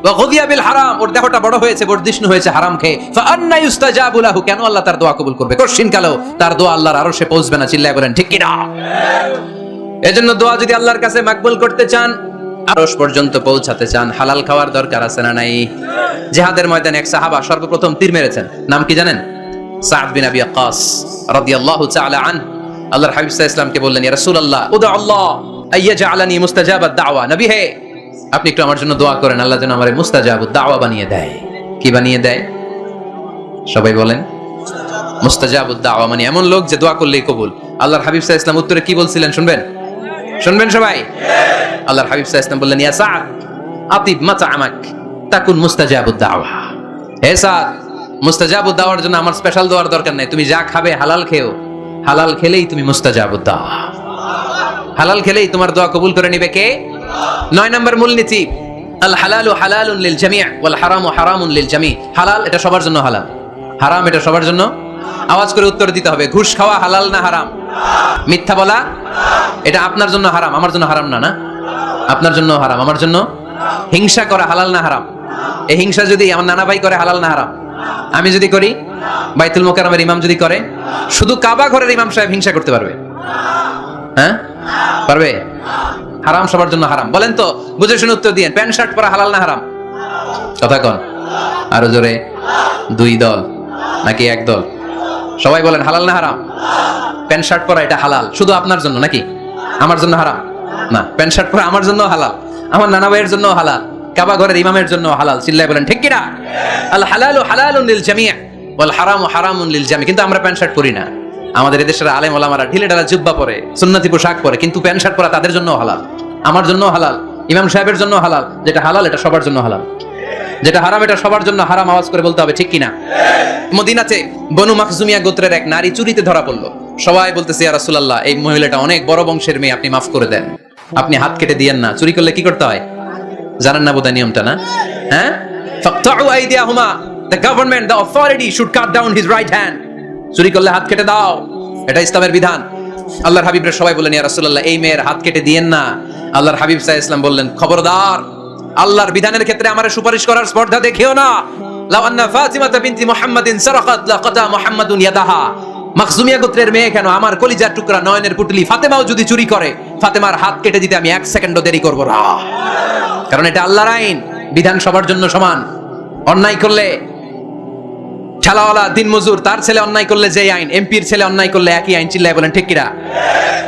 ওয়া গুযিয়া বিল হারাম, ওর দেহটা বড় হয়েছে, বর্ধিষ্ণু হয়েছে হারাম খেয়ে। ফা আন্না ইউস্তাজাবু লাহু, কেন আল্লাহ তার দোয়া কবুল করবে? কোশ্চিন কালো তার দোয়া আল্লাহর আরশে পৌঁছবে না। চিল্লায় বলেন ঠিক কি না? এজন্য দোয়া যদি আল্লাহর কাছে মাকবুল করতে চান, আরশ পর্যন্ত পৌঁছাতে চান, হালাল খাওয়ার দরকার আছে না নাই? জিহাদের ময়দানে এক সাহাবা সর্বপ্রথম তীর মেরেছেন, নাম কি জানেন? সাদ বিন আবি ওয়াক্কাস রাদিয়াল্লাহু তাআলা আনহু। আল্লাহর হাবিব সাল্লাল্লাহু আলাইহি ওয়াসাল্লাম কে বললেন, ইয়া রাসূলুল্লাহ উদা আল্লাহ আইয়াজআলানি মুস্তাজাবাদ দাওয়া। নবী হে, আপনি একটু আমার জন্য দোয়া করেন, আল্লাহ যেন আমারে মুস্তাজাবুদ দাওয়া বানিয়ে দেয়। কি বানিয়ে দেয়? সবাই বলেন মুস্তাজাবুদ দাওয়া মানে এমন লোক যে দোয়া করলেই কবুল। আল্লাহর হাবিব সাল্লাল্লাহু আলাইহি ওয়াসাল্লাম উত্তরে কি বলছিলেন শুনবেন? শুনবেন সবাই? আল্লাহর হাবিব সাল্লাল্লাহু আলাইহি ওয়াসাল্লাম বললেন, ইয়া সাদ আতিব মাতআমাক তাকুন মুস্তাজাবুদ দাওয়া। হে সাদ, মুস্তাজাবুদ দাওয়ার জন্য আমার স্পেশাল দোয়ার দরকার নাই, তুমি যা খাবে হালাল খেও, হালাল খেলেই তুমি মুস্তাজাবুদ দাওয়া। হালাল খেলেই তোমার দোয়া কবুল করে নিবে কে? 9 নম্বর মূলনীতি, আল হালালু হালালুন লিল জামি' ওয়াল হারামু হারামুন লিল জামি'। হালাল এটা সবার জন্য হালাল, হারাম এটা সবার জন্য। আওয়াজ করে উত্তর দিতে হবে, ঘুষ খাওয়া হালাল না হারাম? মিথ্যা বলা এটা আপনার জন্য হারাম, আমার জন্য হারাম না? না, আপনার জন্য হারাম, আমার জন্য। হিংসা করা হালাল না হারাম? এই হিংসা যদি আমার নানা ভাই করে হালাল না হারাম? আমি যদি করি, বাইতুল মোকাররমের ইমাম যদি করে, শুধু কাবা ঘরের ইমাম সাহেব হিংসা করতে পারবে? হ্যাঁ পারবে? হারাম সবার জন্য হারাম। বলেন তো, বুঝে শুনে উত্তর দিয়েন, প্যান্ট শার্ট পরা হালাল না হারাম? কথা কন আরো জোরে। 2 দল নাকি 1 দল? সবাই বলেন হালাল না হারাম? প্যান্ট শার্ট পরা এটা হালাল শুধু আপনার জন্য নাকি আমার জন্য হারাম? না, প্যান্ট শার্ট পরা আমার জন্য হালাল, আমার নানা ভাইয়ের জন্য হালাল, কাবা ঘরের ইমামের জন্য হালাল। চিল্লায় বলেন ঠিক কিনা? আল হালালু হালালুন লিল জামি' ওয়াল হারামু হারামুন লিল জামি'। কিন্তু আমরা প্যান্ট শার্ট পরি না। আমাদের এদেশের আলেম ওলামারা ঢিলে ঢালা জুব্বা পরে, সুন্নতি পোশাক পরে, কিন্তু প্যান্ট শার্ট পরা তাদের জন্য হালাল, আমার জন্য হালাল, ইমাম সাহেবের জন্য হালাল। যেটা হালাল এটা সবার জন্য হালাল, যেটা হারাম এটা সবার জন্য হারাম। আওয়াজ করে বলতে হবে ঠিক কিনা? মদিনাতে বনু মাখজুমিয়া গোত্রের এক নারী চুরিতে ধরা পড়লো। সবাই বলতেছে ইয়া রাসূলুল্লাহ, এই মহিলাটা অনেক বড় বংশের মেয়ে, আপনি মাফ করে দেন, আপনি হাত কেটে দিয়েন না। চুরি করলে কি করতে হয় জানেন না বোধহয় নিয়মটা, না? হ্যাঁ, ফাকতাউ আইদিয়াহুমা, the government, the authority should cut down his right hand. চুরি করলে হাত কেটে দাও, এটা ইসলামের বিধান। আল্লাহর হাবিবরা সবাই বললেন ইয়া রাসূলুল্লাহ, এই মেয়ের হাত কেটে দিয়েন না। আল্লাহর হাবিব সাল্লাল্লাহু আলাইহি ওয়াসাল্লাম বললেন, খবরদার, আল্লাহর বিধানের ক্ষেত্রে আমারে সুপারিশ করার স্পর্ধা দেখিও না। লাউ আন্না ফাতিমাতা বিনতি মুহাম্মাদিন সারাকাত লাকাতা মুহাম্মাদুন ইয়াদাহা। মাখজুমিয়া গোত্রের মেয়ে কেন, আমার কলিজার টুকরা নয়নের পুটলি ফাতেমাও যদি চুরি করে, ফাতেমার হাত কেটে দিতে আমি 1 সেকেন্ডও দেরি করব না, কারণ এটা আল্লাহর আইন, বিধান সবার জন্য সমান। অন্যায় করলে ঠেলাওয়ালা দিনমজুর তার ছেলে অন্যায় করলে যে আইন, এমপির ছেলে অন্যায় করলে একই আইন। চিল্লায় বলেন ঠিক কিনা?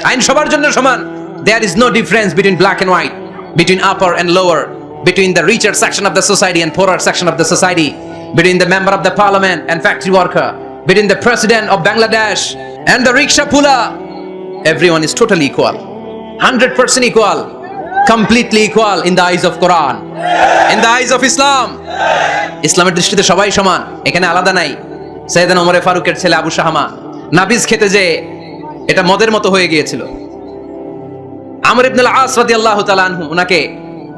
আইন সবার জন্য সমান। There is no difference between black and white, between upper and lower, between the richer section of the society and poorer section of the society, between the member of the parliament and factory worker, between the president of Bangladesh and the rickshaw puller. Everyone is totally equal, 100% equal, completely equal in the eyes of Quran, in the eyes of Islam. ইসলামের দৃষ্টিতে সবাই সমান, এখানে আলাদা নাই। সাইয়েদনা ওমর ফারুকের ছেলে আবু শাহামা নাবিজ খেতে যে এটা মদের মতো হয়ে গিয়েছিল। আমর ইবনে আল আস রাদিয়াল্লাহু তাআলা আনহু উনাকে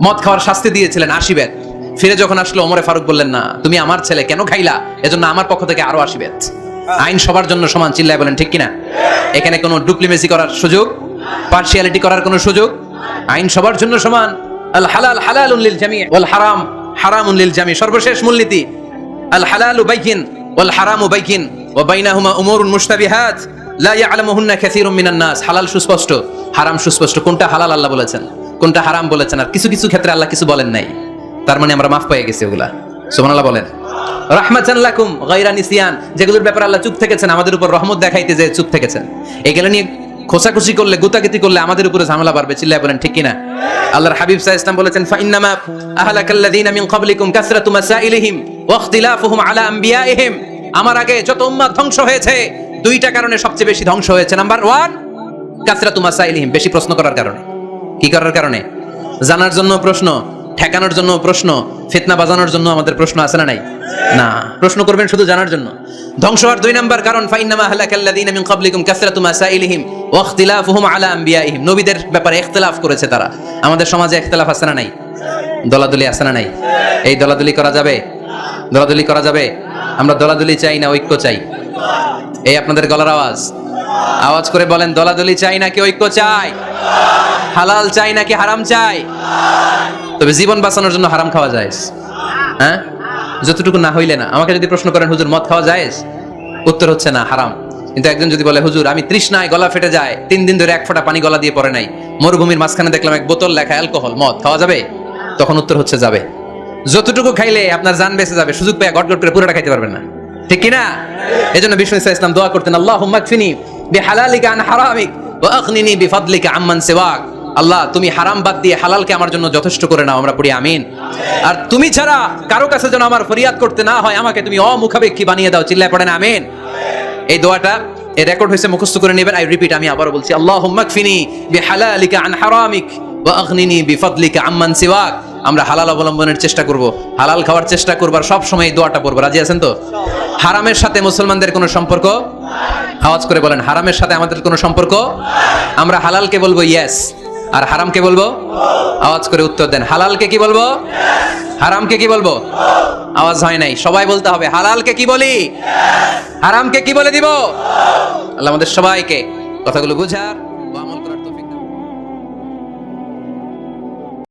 মদ খাওয়ার শাস্তি দিয়েছিলেন 80 বেত। ফিরে যখন আসলো ওমর ফারুক বললেন, না, তুমি আমার ছেলে কেন খাইলা, এজন্য আমার পক্ষ থেকে আরো 80 বেত। আইন সবার জন্য সমান। চিল্লায় বলেন ঠিক কিনা? এখানে কোনো ডুপ্লিমেসি করার সুযোগ, পার্সিয়ালিটি করার কোনো সুযোগ, আইন সবার জন্য সমান। আল হালাল হালালুন লিল জামি' ওয়াল হারাম হারামুন লিল জামি'। সর্বশেষ মূলনীতি, আল হালালু বাইয়িন ওয়াল হারামু বাইয়িন ওয়া বাইনাহুমা উমুরুন মুশতাবিহাত লা ইয়ালামুহুন্না কাসীরুম মিনান নাস। হালাল সুস্পষ্ট, হারাম সুস্পষ্ট। কোনটা হালাল আল্লাহ বলেছেন, কোনটা হারাম বলেছেন, আর কিছু কিছু ক্ষেত্রে আল্লাহ কিছু বলেন নাই, তার মানে আমরা মাফ পেয়ে গেছি ওগুলা। সুবহানাল্লাহ বলেন। রাহমাতান লাকুম গায়রা নিসিয়ান, যেগুলোর ব্যাপারে আল্লাহ চুপ থেকেছেন, আমাদের উপর রহমত দেখাইতে যে চুপ থেকেছেন, এগুলো নিয়ে খোসাখুশি করলে, গুতাগুতি করলে আমাদের উপরে ঝামেলা বাড়বে। চিল্লায় বলেন ঠিক কিনা? আল্লাহর হাবিব সাল্লাল্লাহু আলাইহি ওয়াসাল্লাম বলেছেন, ফাইন্নামা আহলাকাল্লাযীনা মিন ক্বাবলিকুম কাসরাতু মাসাইলিহিম ওয়া ইখতিলাফুহুম আলা আমবিয়াইহিম। আমার আগে যত উম্মাত ধ্বংস হয়েছে, 2টা কারণে সবচেয়ে বেশি ধ্বংস হয়েছে। নাম্বার 1, কাসরাতু মাসাইলিহিম, বেশি প্রশ্ন করার কারণে। কি করার কারণে? জানার জন্য প্রশ্ন, ঠেকানোর জন্য প্রশ্ন, ফিতনা বাজানোর জন্য আমাদের প্রশ্ন আছে না নাই? না, প্রশ্ন করবেন শুধু জানার জন্য। ধ্বংস হওয়ার 2 নাম্বার কারণ, ফাইন্নামা আহলাকাল্লাযীনা মিন ক্বাবলিকুম কাসরাতু মাসাইলিহিম ওয়া ইখতিলাফুহুম আলা আমবিয়াইহিম। নবীদের ব্যাপারে ইখতিলাফ করেছে তারা। আমাদের সমাজে ইখতিলাফ আছে না নাই? দলাদলি আছে না নাই? এই দলাদলি করা যাবে? দলাদলি করা যাবে? আমরা দলাদলি চাই না ঐক্য চাই? এই আপনাদের গলার আওয়াজ, আওয়াজ করে বলেন, দলাদলি চাই নাকি ঐক্য চাই? হালাল চাই নাকি হারাম চাই? তবে জীবন বাঁচানোর জন্য হারাম খাওয়া যায়? হ্যাঁ, যতটুকু না হইলে না। আমাকে যদি প্রশ্ন করেন, হুজুর মদ খাওয়া যায়? উত্তর হচ্ছে না, হারাম। কিন্তু একজন যদি বলে, হুজুর আমি তৃষ্ণায় গলা ফেটে যায়, 3 দিন ধরে 1 ফোঁটা পানি গলা দিয়ে পড়ে নাই, মরুভূমির মাঝখানে দেখলাম 1 বোতল লেখা অ্যালকোহল, মদ খাওয়া যাবে? তখন উত্তর হচ্ছে যাবে। যতটুকু খাইলে আপনার জান বেঁচে যাবে, সুযোগ পেয়ে গটগট করে পুরোটা খাইতে পারবেন না, ঠিক কিনা? এজন্য বিষ্ণু ইসলাম দোয়া করতেন, আল্লাহুম্মা কফিনি বিহালালিকা আন হারামিক ওয়া আগনিনি বিফাদলিকা আম্মান সিওয়াক। আল্লাহ, তুমি হারাম বাদ দিয়ে হালালকে আমার জন্য যথেষ্ট করে নাও। আমরা পড়ি আমিন। আর তুমি ছাড়া কারো কাছে যেন আমার ফরিয়াদ করতে না হয়, আমাকে তুমি অমুখাপেক্ষী বানিয়ে দাও। চিল্লায় পড়েন আমিন। এই দোয়াটা এই রেকর্ড হয়েছে, মুখস্থ করে নেবেন। আই রিপিট, আমি আবারও বলছি, আল্লাহুম্মা কফিনি বিহালালিকা আন হারামিক ওয়া আগনিনি বিফাদলিকা আম্মান সিওয়াক। আমরা হালাল অবলম্বনের চেষ্টা করব, হালাল খাওয়ার চেষ্টা করব, আর সব সময় এই দোয়াটা পড়ব। রাজি আছেন তো? হারামের সাথে মুসলমানদের কোনো সম্পর্ক আওয়াজ করে বলেন, হারামের সাথে আমাদের কোনো সম্পর্ক? আমরা হালালকে বলবো ইয়েস, আর হারামকে বলবো? আওয়াজ করে উত্তর দেন, হালালকে কি বলবো, হারামকে কি বলবো? আওয়াজ হয় নাই, সবাই বলতে হবে, হালালকে কি বলি, হারামকে কি বলে দিব? আল্লাহ আমাদের সবাইকে কথাগুলো বুঝার